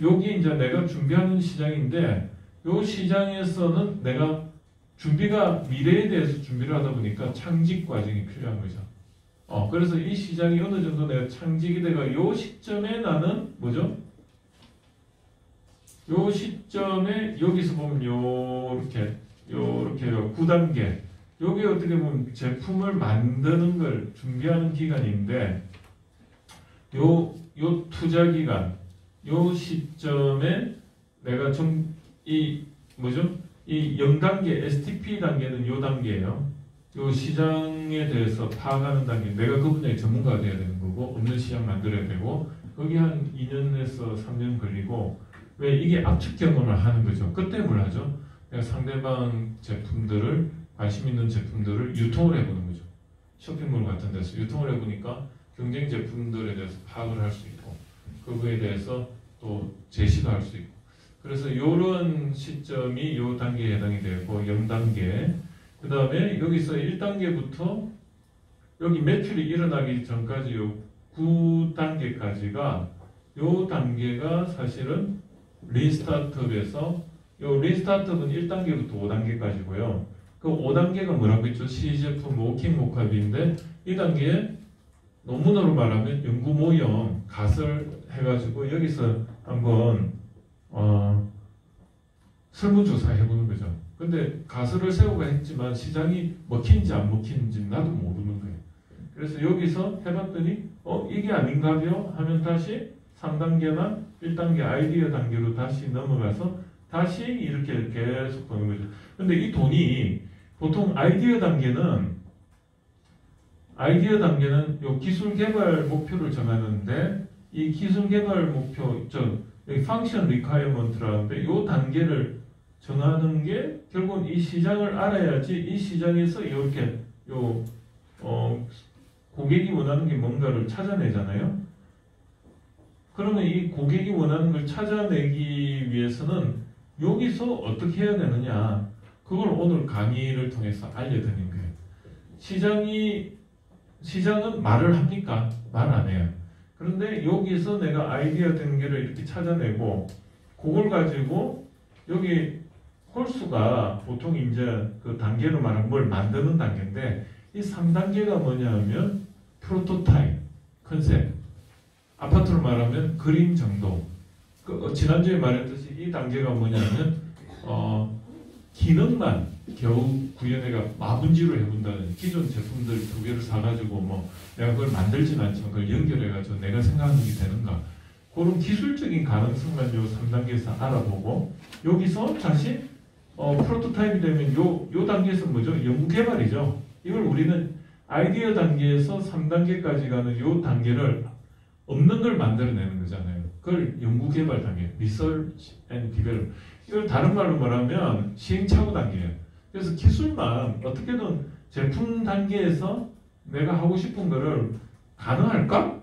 여기 이제 내가 준비하는 시장인데 요 시장에서는 내가 준비가 미래에 대해서 준비를 하다 보니까 창직 과정이 필요한 거죠. 그래서 이 시장이 어느 정도 내가 창직이 돼가 요 시점에 나는 뭐죠? 요 시점에 여기서 보면 요렇게 9단계 요게 어떻게 보면 제품을 만드는 걸 준비하는 기간인데 요 투자 기간 요 시점에 내가 이 0단계 STP 단계는 요 단계예요. 요 시장에 대해서 파악하는 단계 내가 그 분야의 전문가가 돼야 되는 거고 없는 시장 만들어야 되고 거기 한 2년에서 3년 걸리고 왜 이게 압축 경험을 하는 거죠. 그때 뭘 하죠? 내가 상대방 제품들을 관심 있는 제품들을 유통을 해보는 거죠. 쇼핑몰 같은 데서 유통을 해보니까 경쟁 제품들에 대해서 파악을 할 수 있고 그거에 대해서 또 제시도 할 수 있고 그래서 이런 시점이 요 단계에 해당이 되고 0단계 그 다음에 여기서 1단계부터 여기 매출이 일어나기 전까지 요 9단계까지가 요 단계가 사실은 린스타트업에서 요 린스타트업은 1단계부터 5단계까지고요. 그 5단계가 뭐라고 했죠? 시제품 워킹 모캅인데 이 단계에 논문으로 말하면 연구 모형 갓을 해가지고 여기서 한번 설문조사 해보는 거죠. 근데 가설을 세우고 했지만 시장이 먹힌지 안 먹힌지 나도 모르는 거예요. 그래서 여기서 해봤더니 이게 아닌가요? 하면 다시 3단계나 1단계 아이디어 단계로 다시 넘어가서 다시 이렇게 계속 보는 거죠. 근데 이 돈이 보통 아이디어 단계는 요 기술 개발 목표를 정하는데 이 기술 개발 목표 여기 펑션 리콰이어먼트라는데 요 단계를 정하는 게 결국은 이 시장을 알아야지 이 시장에서 이렇게 고객이 원하는 게 뭔가를 찾아내잖아요. 그러면 이 고객이 원하는 걸 찾아내기 위해서는 여기서 어떻게 해야 되느냐 그걸 오늘 강의를 통해서 알려드린 거예요. 시장은 말을 합니까? 말 안 해요. 그런데 여기서 내가 아이디어 단계를 이렇게 찾아내고 그걸 가지고 여기 홀수가 보통 이제 그 단계로 말하면 뭘 만드는 단계인데 이 3단계가 뭐냐 하면 프로토타입, 컨셉 아파트로 말하면 그림 정도 지난주에 말했듯이 이 단계가 뭐냐면 기능만 겨우 구현해가 마분지로 해본다는 기존 제품들 2개를 사가지고 내가 그걸 만들진 않지만 그걸 연결해가지고 내가 생각하는 게 되는가 그런 기술적인 가능성만 요 3단계에서 알아보고 여기서 다시 프로토타입이 되면 요 단계에서 뭐죠? 연구개발이죠. 이걸 우리는 아이디어 단계에서 3단계까지 가는 요 단계를 없는 걸 만들어내는 거잖아요. 그걸 연구개발 단계, Research and Development. 이걸 다른 말로 말하면 시행착오 단계예요. 그래서 기술만 어떻게든 제품 단계에서 내가 하고 싶은 거를 가능할까?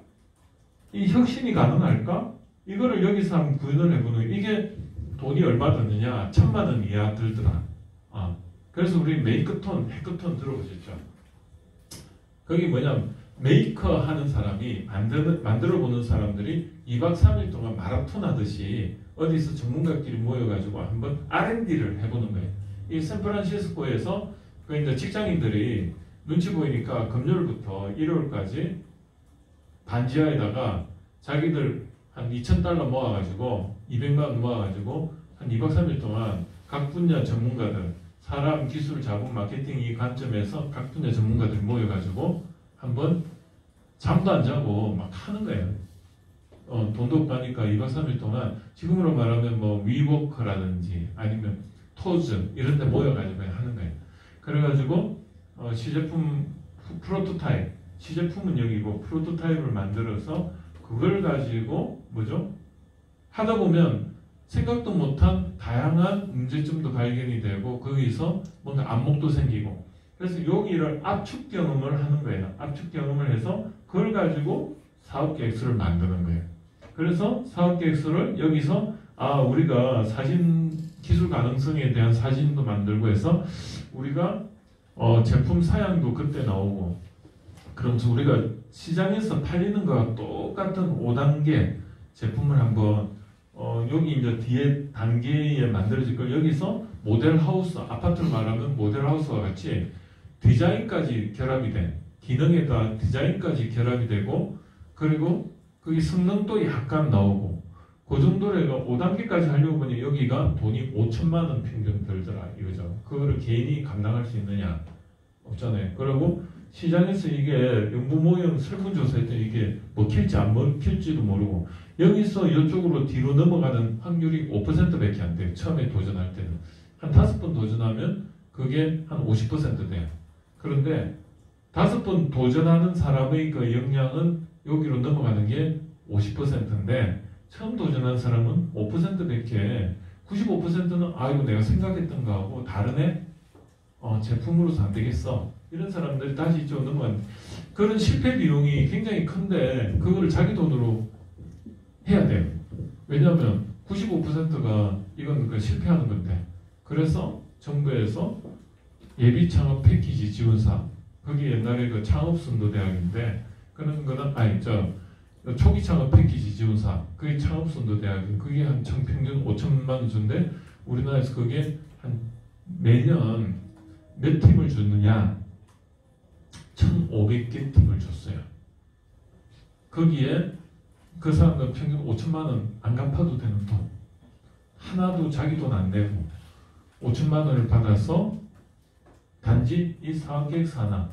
이 혁신이 가능할까? 이거를 여기서 한번 구현을 해보는 이게 돈이 얼마 드느냐? 1,000만 원 이하 들더라. 그래서 우리 메이크톤, 해커톤 들어보셨죠? 거기 뭐냐면 메이커 하는 사람이 만들어보는 사람들이 2박 3일 동안 마라톤 하듯이 어디서 전문가끼리 모여가지고 한번 R&D를 해보는 거예요. 이 샌프란시스코에서 그 이제 직장인들이 눈치 보이니까 금요일부터 일요일까지 반지하에다가 자기들 한 2,000달러 모아가지고 200만 원 모아가지고 한 2박 3일 동안 각 분야 전문가들 사람, 기술, 자본, 마케팅 이 관점에서 각 분야 전문가들이 모여가지고 한번 잠도 안 자고 막 하는 거예요. 돈도 없고 하니까 2박 3일 동안 지금으로 말하면 뭐 위워크라든지 아니면 토즈 이런 데 모여가지고 하는 거예요. 그래가지고 시제품 프로토타입, 시제품은 여기고 프로토타입을 만들어서 그걸 가지고 뭐죠? 하다 보면 생각도 못한 다양한 문제점도 발견이 되고 거기서 뭔가 안목도 생기고 그래서 여기를 압축 경험을 하는 거예요. 압축 경험을 해서 그걸 가지고 사업계획서를 만드는 거예요. 그래서 사업계획서를 여기서 우리가 사진 기술 가능성에 대한 사진도 만들고 해서 우리가 제품 사양도 그때 나오고 그러면서 우리가 시장에서 팔리는 거와 똑같은 5단계 제품을 한번 여기 이제 뒤에 단계에 만들어질 걸 여기서 모델하우스, 아파트를 말하면 모델하우스와 같이 디자인까지 결합이 된 기능에다 디자인까지 결합이 되고 그리고 거기 성능도 약간 나오고 그 정도로 5단계까지 하려고 보니 여기가 돈이 5천만 원 평균 들더라 이거죠. 그거를 개인이 감당할 수 있느냐 없잖아요. 그리고 시장에서 이게 연구 모형 설문조사했더니 이게 먹힐지 안 먹힐지도 모르고 여기서 이쪽으로 뒤로 넘어가는 확률이 5%밖에 안 돼요. 처음에 도전할 때는. 한 5번 도전하면 그게 한 50% 돼요. 그런데 5번 도전하는 사람의 그 역량은 여기로 넘어가는 게 50%인데 처음 도전한 사람은 5%밖에 95%는 이거 내가 생각했던 거하고 다르네? 제품으로서 안 되겠어. 이런 사람들이 다시 이쪽으로 넘어가는 그런 실패 비용이 굉장히 큰데 그거를 자기 돈으로 해야 돼요. 왜냐하면 95%가 이건 그 실패하는 건데 그래서 정부에서 예비 창업 패키지 지원사 거기 옛날에 그 창업선도대학인데 그런 거는 초기 창업 패키지 지원사 그게 창업선도대학이 그게 한 평균 5천만 원 준대 우리나라에서 그게 한 매년 몇 팀을 주느냐 1,500개 팀을 줬어요. 거기에 그 사람들 평균 5천만 원 안 갚아도 되는 돈 하나도 자기 돈 안 내고 5천만 원을 받아서 단지 이 사업계획서 하나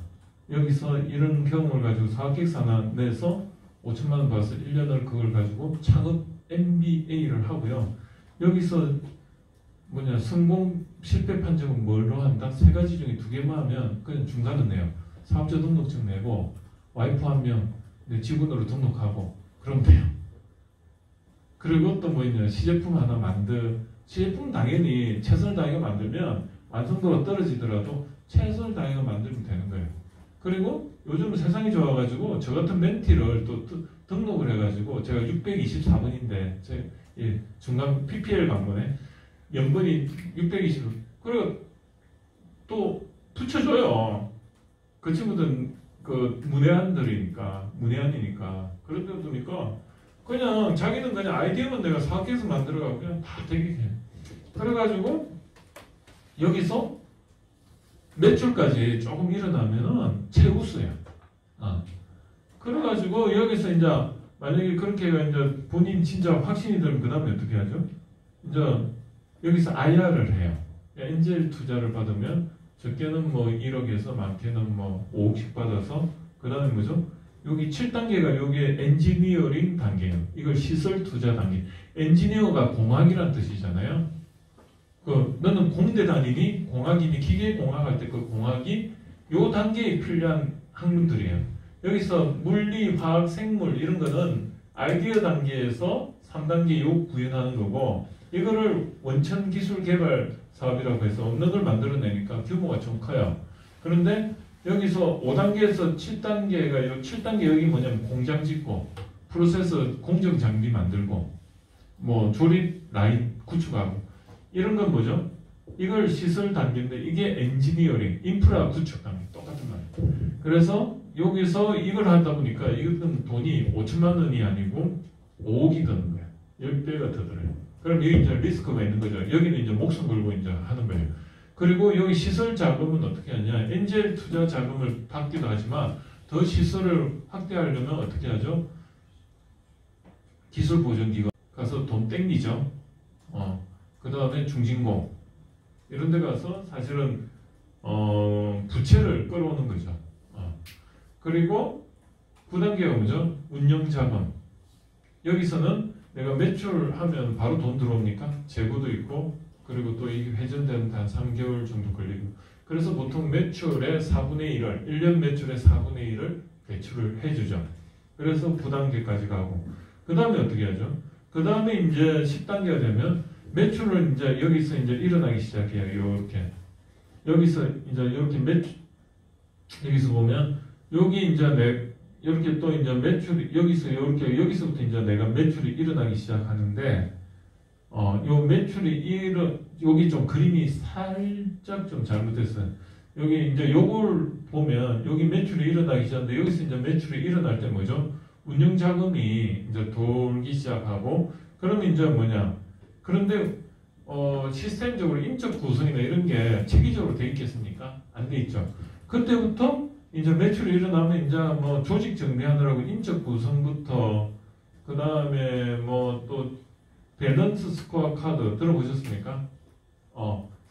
여기서 이런 경험을 가지고 사업계획서 하나 내서 5천만 원 받아서 1년을 그걸 가지고 창업 MBA를 하고요. 여기서 성공 실패 판정은 뭘로 한다? 3가지 중에 2개만 하면 그냥 중간은 내요. 사업자 등록증 내고 와이프 1명 내 직원으로 등록하고 그러면 돼요. 그리고 또 시제품 하나 시제품 당연히 최선을 다해서 만들면 완성도가 떨어지더라도 최선을 다해서 만들면 되는 거예요. 그리고 요즘은 세상이 좋아가지고 저 같은 멘티를 또 등록을 해가지고 제가 624번인데 제 중간 PPL 강번에 연번이 620. 그리고 또 붙여줘요. 그 친구들은 그 문외한이니까 그러다 보니까 그냥 자기는 그냥 아이디어만 내가 사업계획서 만들어가고 그냥 다 되게 해. 그래가지고 여기서 매출까지 조금 일어나면은 최우수야. 그래가지고 여기서 이제 만약에 그렇게 이제 본인 진짜 확신이 들면 그 다음에 어떻게 하죠? 이제 여기서 IR을 해요. 엔젤 투자를 받으면 적게는 1억에서 많게는 5억씩 받아서 그 다음에 뭐죠? 여기 7단계가 여기에 엔지니어링 단계예요. 이걸 시설 투자 단계. 엔지니어가 공학이란 뜻이잖아요. 너는 공대 다니니 공학이니 기계공학 할 때 그 공학이 요 단계에 필요한 학문들이에요. 여기서 물리, 화학, 생물 이런 거는 아이디어 단계에서 3단계 요 구현하는 거고 이거를 원천 기술 개발 사업이라고 해서 없는 걸 만들어내니까 규모가 좀 커요. 그런데 여기서 5단계에서 7단계가 7단계 여기 뭐냐면 공장 짓고 프로세서 공정 장비 만들고 뭐 조립 라인 구축하고 이런 건 뭐죠? 이걸 시설 단계인데 이게 엔지니어링, 인프라 구축 단계 똑같은 말이에요. 그래서 여기서 이걸 하다 보니까 이것은 돈이 5천만 원이 아니고 5억이 드는 거예요. 10배가 더 들어요. 그럼 여기 이제 리스크가 있는 거죠. 여기는 이제 목숨 걸고 이제 하는 거예요. 그리고 여기 시설 자금은 어떻게 하냐? 엔젤 투자 자금을 받기도 하지만 더 시설을 확대하려면 어떻게 하죠? 기술 보전 기관 가서 돈 땡기죠. 그 다음에 중진공 이런 데 가서 사실은 부채를 끌어오는 거죠. 그리고 9단계가 뭐죠? 운영 자금. 여기서는 내가 매출하면 바로 돈 들어옵니까? 재고도 있고 그리고 또 이게 회전되는 한 3개월 정도 걸리고 그래서 보통 매출의 4분의 1을 1년 매출의 4분의 1을 배출을 해주죠. 그래서 9단계까지 가고 그 다음에 어떻게 하죠? 그 다음에 이제 10단계가 되면 매출을 이제 여기서 이제 일어나기 시작해요. 이렇게 여기서 이제 이렇게 여기서 보면 여기 이제 이렇게 또 이제 매출이 여기서부터 이제 내가 매출이 일어나기 시작하는데 요 매출이 여기 좀 그림이 살짝 좀 잘못됐어요. 여기 이제 요걸 보면 여기 매출이 일어나기 시작하는데 여기서 이제 매출이 일어날 때 뭐죠? 운영 자금이 이제 돌기 시작하고 그러면 이제 뭐냐? 그런데 시스템적으로 인적 구성이나 이런 게 체계적으로 돼 있겠습니까? 안 돼 있죠. 그때부터 이제 매출이 일어나면 이제 뭐 조직 정비하느라고 인적 구성부터 그 다음에 뭐 또 밸런스 스코어 카드 들어보셨습니까?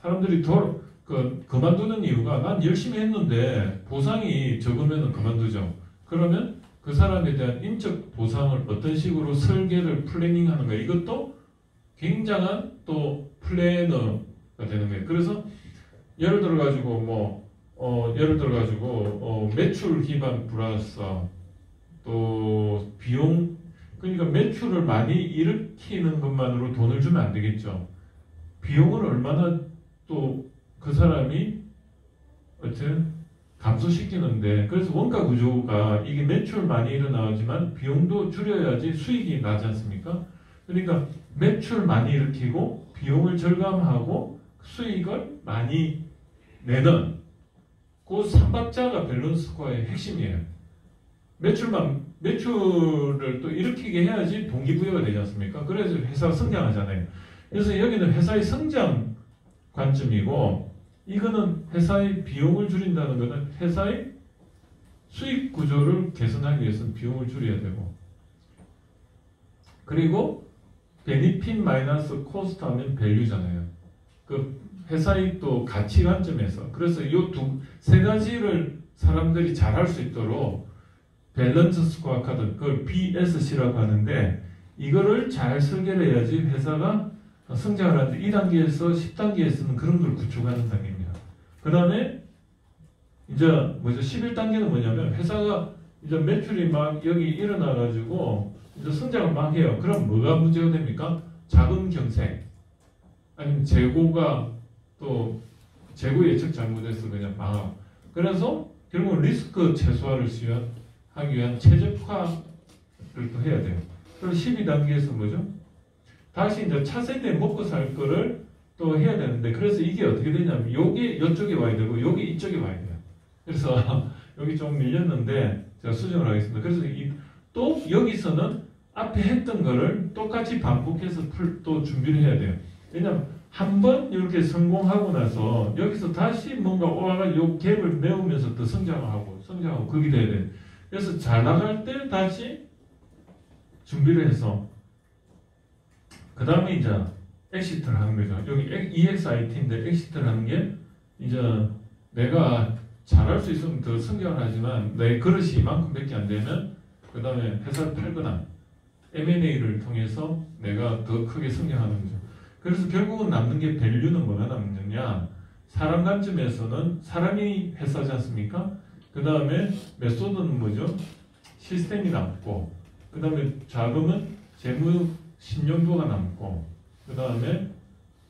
사람들이 그만두는 이유가 난 열심히 했는데 보상이 적으면 그만두죠. 그러면 그 사람에 대한 인적 보상을 어떤 식으로 설계를 플래닝하는가 이것도 굉장한 또 플래너가 되는 거예요. 그래서 예를 들어 가지고 매출 기반 플러스 또 비용 그러니까 매출을 많이 일으키는 것만으로 돈을 주면 안 되겠죠. 비용을 얼마나 또 그 사람이 감소시키는데 그래서 원가 구조가 이게 매출 많이 일어나지만 비용도 줄여야지 수익이 나지 않습니까? 그러니까 매출 많이 일으키고 비용을 절감하고 수익을 많이 내는 그 3박자가 밸런스 스코어의 핵심이에요. 매출을 또 일으키게 해야지 동기부여가 되지 않습니까? 그래서 회사가 성장하잖아요. 그래서 여기는 회사의 성장 관점이고 이거는 회사의 비용을 줄인다는 것은 회사의 수익 구조를 개선하기 위해서는 비용을 줄여야 되고 그리고 베니핏 마이너스 코스트 하면 밸류잖아요. 그 회사의 또 가치 관점에서 그래서 이 세 가지를 사람들이 잘 할 수 있도록 밸런스 스코어 카드 그걸 BSC라고 하는데 이거를 잘 설계를 해야지 회사가 성장을 하는데 2단계에서 10단계에서는 그런 걸 구축하는 단계입니다. 그 다음에 이제 11단계는 뭐냐면 회사가 이제 매출이 막 여기 일어나가지고 이제 성장을 막 해요. 그럼 뭐가 문제가 됩니까? 자금 경색 아니면 재고가 또 재고 예측 잘못해서 그냥 망하고 그래서 결국 리스크 최소화를 하기 위한 최적화를 또 해야 돼요. 그리고 12단계에서 뭐죠? 다시 이제 차세대 먹고 살 거를 또 해야 되는데 그래서 이게 어떻게 되냐면 여기 이쪽에 와야 되고 여기 이쪽에 와야 돼요. 그래서 여기 좀 밀렸는데 제가 수정을 하겠습니다. 그래서 또 여기서는 앞에 했던 거를 똑같이 반복해서 또 준비를 해야 돼요. 왜냐면 한번 이렇게 성공하고 나서 여기서 다시 뭔가 와가 요 갭을 메우면서 더 성장하고 그게 돼야 돼요. 그래서 잘 나갈 때 다시 준비를 해서 그 다음에 이제 엑시트를 하는 거죠. 여기 EXIT인데 엑시트를 하는 게 이제 내가 잘할 수 있으면 더 성장을 하지만 내 그릇이 이만큼밖에 안 되면 그 다음에 회사를 팔거나 M&A를 통해서 내가 더 크게 성장하는 거죠. 그래서 결국은 남는 게 밸류는 뭐가 남느냐 사람 관점에서는 사람이 회사지 않습니까? 그 다음에 메소드는 뭐죠? 시스템이 남고 그 다음에 자금은 재무 신용도가 남고 그 다음에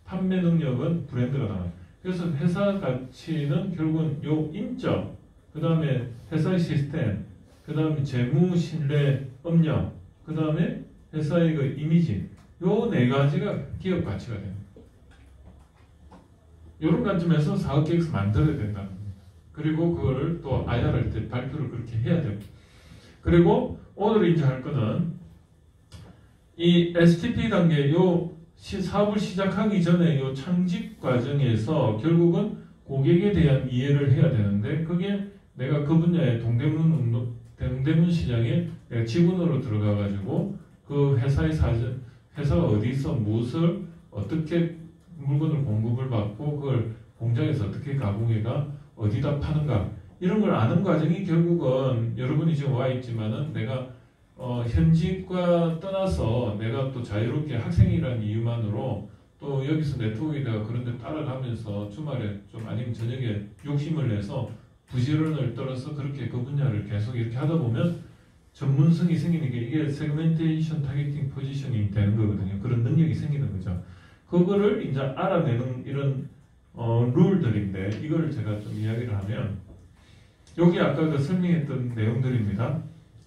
판매 능력은 브랜드가 나와요. 그래서 회사 가치는 결국은 요 인적, 그 다음에 회사의 시스템, 그 다음에 재무, 신뢰, 업력, 그 다음에 회사의 그 이미지, 요 네 가지가 기업 가치가 됩니다. 이런 관점에서 사업계획서 만들어야 된다는 겁니다. 그리고 그걸 또 IR할 때 발표를 그렇게 해야 되고. 그리고 오늘 이제 할 거는 이 STP 단계 요 사업을 시작하기 전에 요 창직 과정에서 결국은 고객에 대한 이해를 해야 되는데 그게 내가 그 분야의 동대문 시장에 내가 직원으로 들어가 가지고 그 회사의 사전, 회사가 어디서 무엇을 어떻게 물건을 공급을 받고 그걸 공장에서 어떻게 가공해가 어디다 파는가 이런 걸 아는 과정이 결국은 여러분이 지금 와 있지만은 내가 현직과 떠나서 내가 또 자유롭게 학생이라는 이유만으로 또 여기서 네트워크에다가 그런 데 따라가면서 주말에 좀 아니면 저녁에 욕심을 내서 부지런을 떨어서 그렇게 그 분야를 계속 이렇게 하다 보면 전문성이 생기는 게 이게 세그멘테이션 타겟팅 포지셔닝이 되는 거거든요. 그런 능력이 생기는 거죠. 그거를 이제 알아내는 이런 룰들인데 이걸 제가 좀 이야기를 하면 여기 아까 그 설명했던 내용들입니다.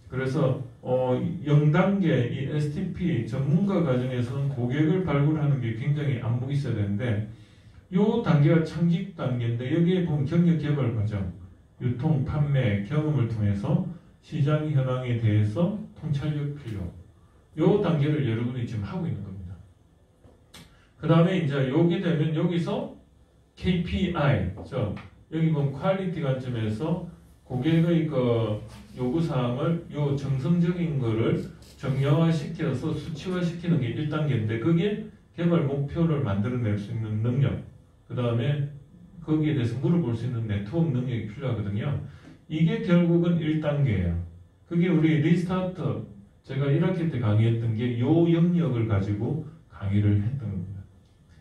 그래서 0단계 이 STP 전문가 과정에서는 고객을 발굴하는 게 굉장히 안목이 있어야 되는데 이 단계가 창직 단계인데 여기에 보면 경력 개발 과정, 유통, 판매, 경험을 통해서 시장 현황에 대해서 통찰력 필요 이 단계를 여러분이 지금 하고 있는 겁니다. 그 다음에 이제 여기 되면 여기서 KPI 여기 보면 퀄리티 관점에서 고객의 그 요구사항을 요 정성적인 거를 정량화시켜서 수치화시키는 게 1단계인데 그게 개발 목표를 만들어낼 수 있는 능력 그 다음에 거기에 대해서 물어볼 수 있는 네트워크 능력이 필요하거든요. 이게 결국은 1단계예요. 그게 우리 리스타트 제가 1학기 때 강의했던 게 요 영역을 가지고 강의를 했던 겁니다.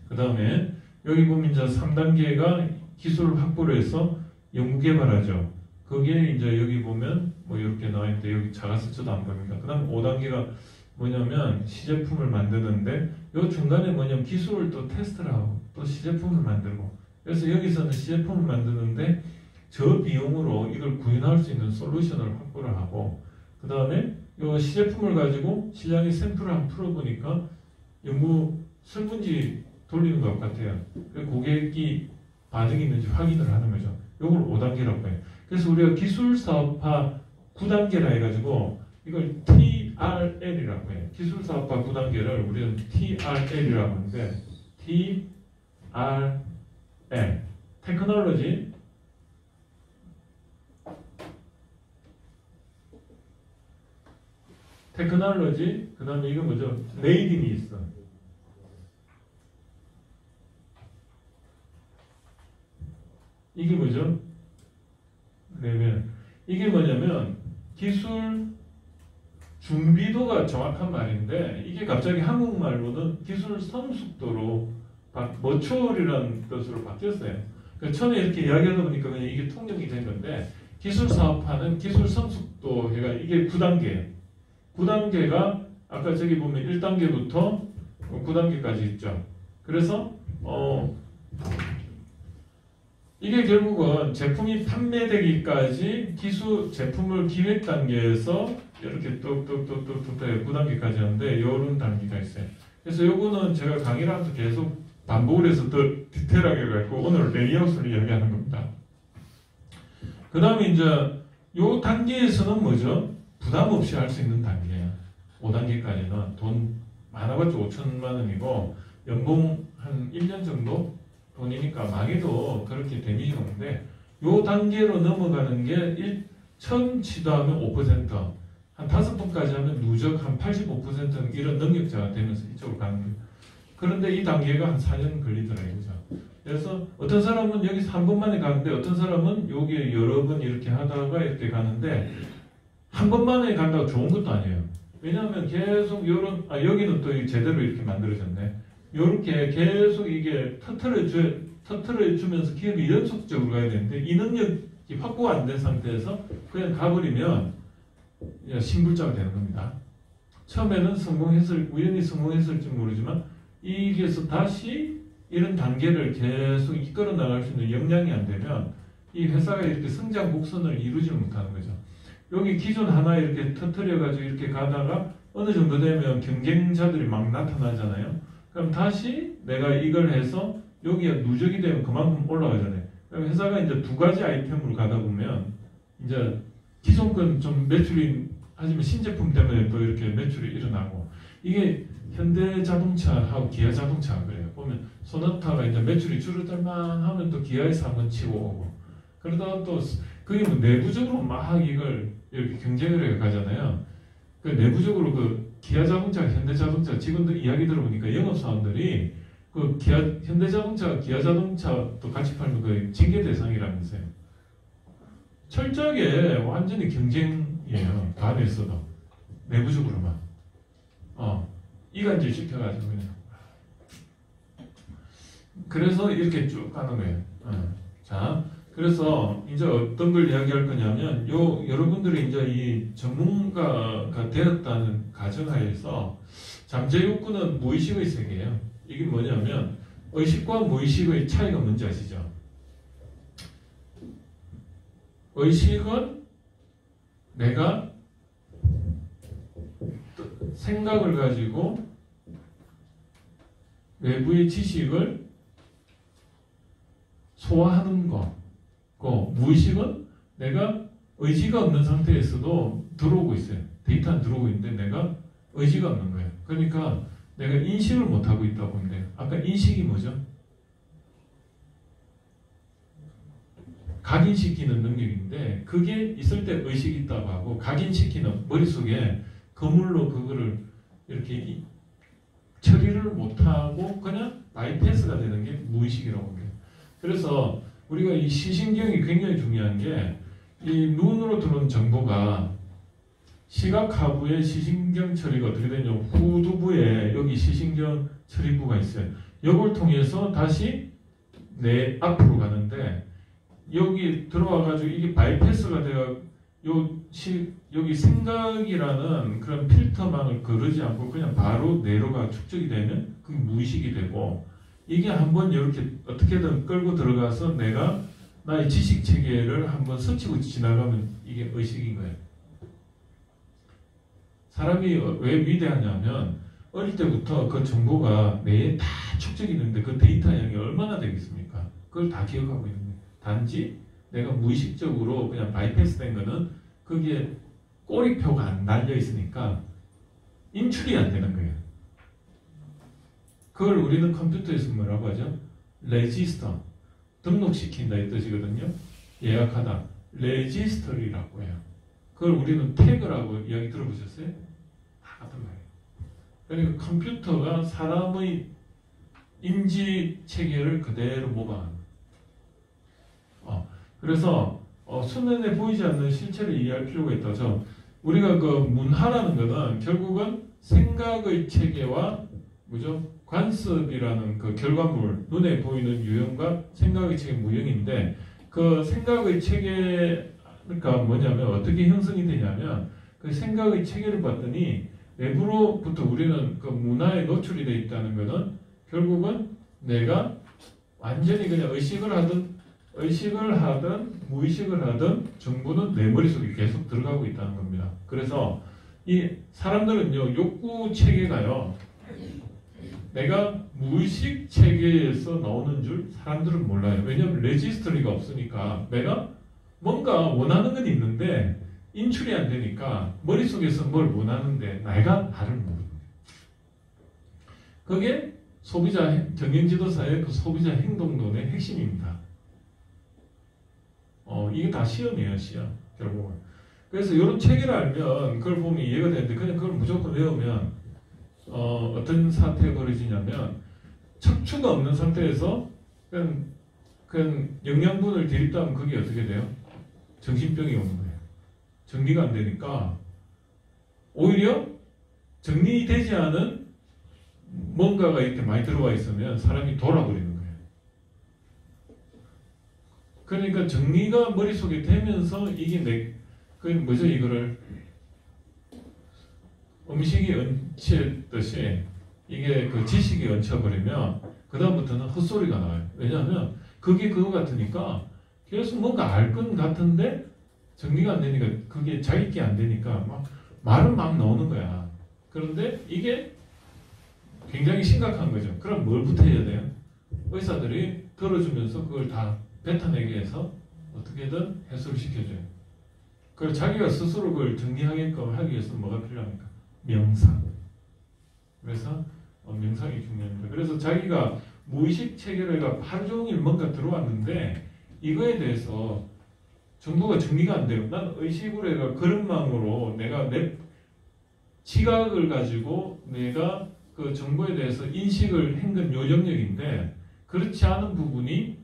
그 다음에 여기 보면 이제 3단계가 기술 확보를 해서 연구개발하죠. 거기에 이제 여기 보면 뭐 이렇게 나와 있는데 여기 작아서 저도 안 보입니다. 그 다음 5단계가 뭐냐면 시제품을 만드는데 요 중간에 뭐냐면 기술을 또 테스트를 하고 또 시제품을 만들고 그래서 여기서는 시제품을 만드는데 저비용으로 이걸 구현할 수 있는 솔루션을 확보를 하고 그 다음에 요 시제품을 가지고 시장에 샘플을 한번 풀어보니까 연구 설문지 돌리는 것 같아요. 고객이 반응이 있는지 확인을 하는 거죠. 요걸 5단계라고 해요. 그래서 우리가 기술사업화 9단계라 해가지고 이걸 TRL이라고 해요. 기술사업화 9단계를 우리는 TRL이라고 하는데 TRL 테크놀로지 그 다음에 이거 뭐죠? 레이딩이 있어. 이게 뭐죠? 레벨. 이게 뭐냐면 기술 준비도가 정확한 말인데 이게 갑자기 한국말로는 기술 성숙도로 머추얼이라는 뜻으로 바뀌었어요. 그러니까 처음에 이렇게 이야기하다 보니까 그냥 이게 통용이 된 건데 기술 사업화는 기술 성숙도 해가 이게 9단계예요. 9단계가 아까 저기 보면 1단계부터 9단계까지 있죠. 그래서 이게 결국은 제품이 판매되기까지 기술 제품을 기획 단계에서 이렇게 뚝뚝뚝뚝뚝 9단계까지 하는데 이런 단계가 있어요. 그래서 요거는 제가 강의를 하면서 계속 반복을 해서 더 디테일하게 갖고 오늘 레이아웃을 이야기하는 겁니다. 그 다음에 이제 요 단계에서는 뭐죠? 부담 없이 할 수 있는 단계예요. 5단계까지는 돈 많아봤자 5천만 원이고 연봉 한 1년 정도 돈이니까 망해도 그렇게 데미지가 오는데 요 단계로 넘어가는 게 처음 시도하면 5% 한 5번까지 하면 누적 한 85%는 이런 능력자가 되면서 이쪽으로 가는 거예요. 그런데 이 단계가 한 4년 걸리더라고요. 그래서 어떤 사람은 여기서 한 번만에 가는데 어떤 사람은 여기에 여러 번 이렇게 하다가 이렇게 가는데 한 번만에 간다고 좋은 것도 아니에요. 왜냐하면 계속 여기는 또 제대로 이렇게 만들어졌네. 이렇게 계속 이게 터트려주면서 기업이 연속적으로 가야 되는데 이 능력이 확보가 안 된 상태에서 그냥 가버리면 신불자가 되는 겁니다. 처음에는 우연히 성공했을지 모르지만 이게서 다시 이런 단계를 계속 이끌어 나갈 수 있는 역량이 안 되면 이 회사가 이렇게 성장 곡선을 이루지 못하는 거죠. 여기 기존 하나 이렇게 터트려가지고 이렇게 가다가 어느 정도 되면 경쟁자들이 막 나타나잖아요. 그럼 다시 내가 이걸 해서 여기가 누적이 되면 그만큼 올라가잖아요. 그럼 회사가 이제 두 가지 아이템으로 가다 보면 이제 기존 건 좀 매출이 하지만 신제품 때문에 또 이렇게 매출이 일어나고 이게 현대자동차하고 기아자동차가 그래요. 보면 소나타가 이제 매출이 줄어들만 하면 또 기아에서 한번 치고 오고 그러다가 또 그게 뭐 내부적으로 막 이걸 이렇게 경쟁을 해 가잖아요. 그 내부적으로 그 기아자동차, 현대자동차 직원들 이야기 들어보니까 영업사원들이 그 현대자동차, 기아자동차도 같이 팔면 그 징계 대상이라면서요. 철저하게 완전히 경쟁이에요. 반에서도 내부적으로만. 이간질 시켜가지고 그냥. 그래서 이렇게 쭉 가는 거예요. 자, 그래서 이제 어떤 걸 이야기할 거냐면, 여러분들이 이제 이 전문가가 되었다는 가정하에서 잠재 욕구는 무의식의 세계예요. 이게 뭐냐면, 의식과 무의식의 차이가 뭔지 아시죠? 의식은 내가 생각을 가지고 외부의 지식을 소화하는 거고, 무의식은 내가 의지가 없는 상태에서도 들어오고 있어요. 데이터는 들어오고 있는데 내가 의지가 없는 거예요. 그러니까 내가 인식을 못하고 있다고 보면 돼요. 아까 인식이 뭐죠? 각인시키는 능력인데 그게 있을 때 의식이 있다고 하고 각인시키는 머릿속에 그물로 그거를 이렇게 처리를 못하고 그냥 바이패스가 되는 게 무의식이라고 합니다. 그래서 우리가 이 시신경이 굉장히 중요한 게 이 눈으로 들어온 정보가 시각하부의 시신경 처리가 어떻게 되냐면 후두부에 여기 시신경 처리부가 있어요. 이걸 통해서 다시 내 앞으로 가는데 여기 들어와가지고 이게 바이패스가 되어 여기 생각이라는 그런 필터망을 거르지 않고 그냥 바로 내로가 축적이 되면 그게 무의식이 되고 이게 한번 이렇게 어떻게든 끌고 들어가서 내가 나의 지식 체계를 한번 스치고 지나가면 이게 의식인 거예요. 사람이 왜 위대하냐면 어릴 때부터 그 정보가 뇌에 다 축적이 되는데 그 데이터 양이 얼마나 되겠습니까? 그걸 다 기억하고 있는 거예요. 단지 내가 무의식적으로 그냥 바이패스 된 거는 거기에 꼬리표가 안 달려 있으니까 인출이 안 되는 거예요. 그걸 우리는 컴퓨터에서 뭐라고 하죠? 레지스터. 등록시킨다 이 뜻이거든요. 예약하다. 레지스터리라고 해요. 그걸 우리는 태그라고 이야기 들어보셨어요? 같은 말이에요. 그러니까 컴퓨터가 사람의 인지 체계를 그대로 모방합니다. 그래서 수면에 보이지 않는 실체를 이해할 필요가 있다죠. 우리가 그 문화라는 것은 결국은 생각의 체계와 뭐죠? 관습이라는 그 결과물, 눈에 보이는 유형과 생각의 체계 무형인데 그 생각의 체계가 뭐냐면 어떻게 형성이 되냐면 그 생각의 체계를 봤더니 내부로부터 우리는 그 문화에 노출이 되어 있다는 것은 결국은 내가 완전히 그냥 의식을 하든 무의식을 하든 정보는 내 머릿속에 계속 들어가고 있다는 겁니다. 그래서 이 사람들은요, 욕구 체계가요, 내가 무의식 체계에서 나오는 줄 사람들은 몰라요. 왜냐하면 레지스터리가 없으니까 내가 뭔가 원하는 건 있는데 인출이 안 되니까 머릿속에서 뭘 원하는데 내가 나를 모르는 거예요. 그게 경영지도사의 그 소비자 행동론의 핵심입니다. 이게 다 시험이에요, 시험. 결국은. 그래서 이런 체계를 알면 그걸 보면 이해가 되는데 그냥 그걸 무조건 외우면 어떤 사태가 벌어지냐면 척추가 없는 상태에서 그냥 영양분을 대립하면 그게 어떻게 돼요? 정신병이 오는 거예요. 정리가 안 되니까 오히려 정리되지 않은 뭔가가 이렇게 많이 들어와 있으면 사람이 돌아버리는 거예요. 그러니까 정리가 머릿속에 되면서 이게 이거를 음식이 얹혔듯이 이게 그 지식이 얹혀버리면 그 다음부터는 헛소리가 나와요. 왜냐하면 그게 그거 같으니까 계속 뭔가 알 건 같은데 정리가 안 되니까 그게 자기게 안 되니까 막 말은 막 나오는 거야. 그런데 이게 굉장히 심각한 거죠. 그럼 뭘부터 해야 돼요? 의사들이 들어주면서 그걸 다 뱉어내게 해서 어떻게든 해소를 시켜줘요. 그걸 자기가 스스로 그걸 정리하게끔 하기 위해서 뭐가 필요합니까? 명상. 그래서 명상이 중요합니다. 그래서 자기가 무의식 체계가 하루 종일 뭔가 들어왔는데 이거에 대해서 정보가 정리가 안 돼요. 난 의식으로 해가 그런 마음으로 내가 내 지각을 가지고 내가 그 정보에 대해서 인식을 한 건 요 영역인데 그렇지 않은 부분이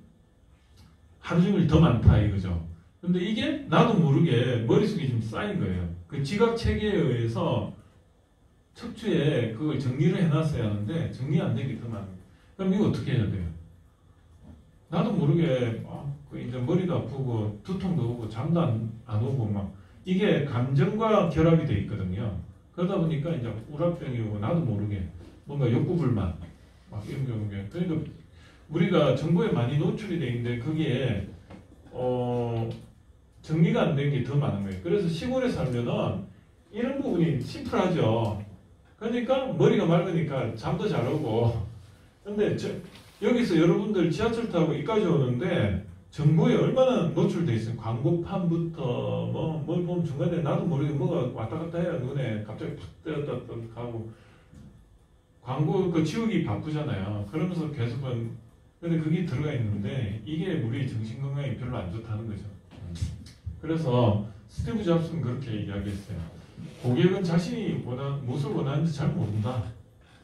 하루 종일 더 많다 이거죠. 근데 이게 나도 모르게 머릿속에 좀 쌓인 거예요. 그 지각 체계에 의해서 척추에 그걸 정리를 해놨어야 하는데 정리 안 된 게 더 많아요. 그럼 이거 어떻게 해야 돼요? 나도 모르게 이제 머리도 아프고 두통도 오고 잠도 안 오고 막 이게 감정과 결합이 돼 있거든요. 그러다 보니까 이제 우라병이 오고 나도 모르게 뭔가 욕구불만 막 이런 경우에 그러니까 우리가 정보에 많이 노출이 돼 있는데 그게 정리가 안 된 게 더 많은 거예요. 그래서 시골에 살면은 이런 부분이 심플하죠. 그러니까 머리가 맑으니까 잠도 잘 오고. 근데 여기서 여러분들 지하철 타고 여기까지 오는데 정보에 얼마나 노출돼 있어요. 광고판부터 뭘 보면 중간에 나도 모르게 뭐가 왔다 갔다 해야 눈에 갑자기 팍 뜨었다 가고 광고 그 지우기 바쁘잖아요. 그러면서 계속은 근데 그게 들어가 있는데 이게 우리 정신 건강에 별로 안 좋다는 거죠. 그래서 스티브 잡스는 그렇게 이야기했어요. 고객은 자신이 무엇을 원하는지 잘 모른다.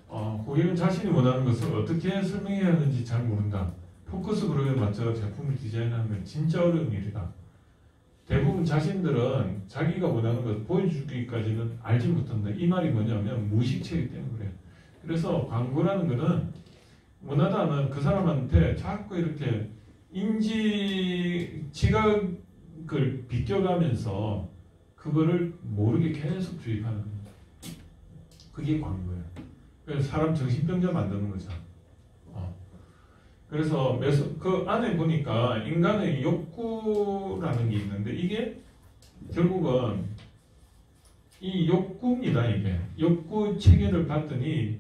고객은 자신이 원하는 것을 어떻게 설명해야 하는지 잘 모른다. 포커스 그룹에 맞춰 제품을 디자인하는 건 진짜 어려운 일이다. 대부분 자신들은 자기가 원하는 것 보여주기까지는 알지 못한다. 이 말이 뭐냐면 무의식체이기 때문에 그래요. 그래서 광고라는 거는 원하다 하면 그 사람한테 자꾸 이렇게 지각을 비껴가면서 그거를 모르게 계속 주입하는 겁니다. 그게 광고예요. 그래서 사람 정신병자 만드는 거죠. 그래서 그 안에 보니까 인간의 욕구라는 게 있는데 이게 결국은 이 욕구입니다. 이게 욕구 체계를 봤더니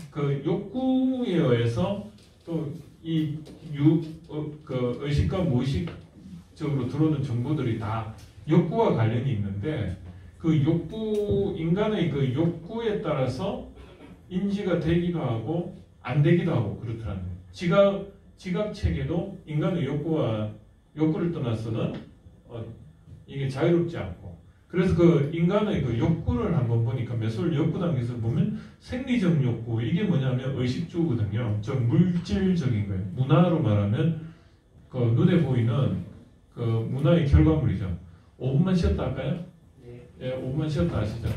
그 욕구에 의해서 또 이 그 의식과 무의식적으로 들어오는 정보들이 다 욕구와 관련이 있는데 그 인간의 그 욕구에 따라서 인지가 되기도 하고 안 되기도 하고 그렇더라는 거예요. 지각 체계도 인간의 욕구를 떠나서는 이게 자유롭지 않고 그래서 그 인간의 그 욕구를 한번 보니까 메솔 욕구 단계에서 보면 생리적 욕구 이게 뭐냐면 의식주거든요. 좀 물질적인 거예요. 문화로 말하면 그 눈에 보이는 그 문화의 결과물이죠. 5분만 쉬었다 할까요? 네. 예, 5분만 쉬었다 하시죠.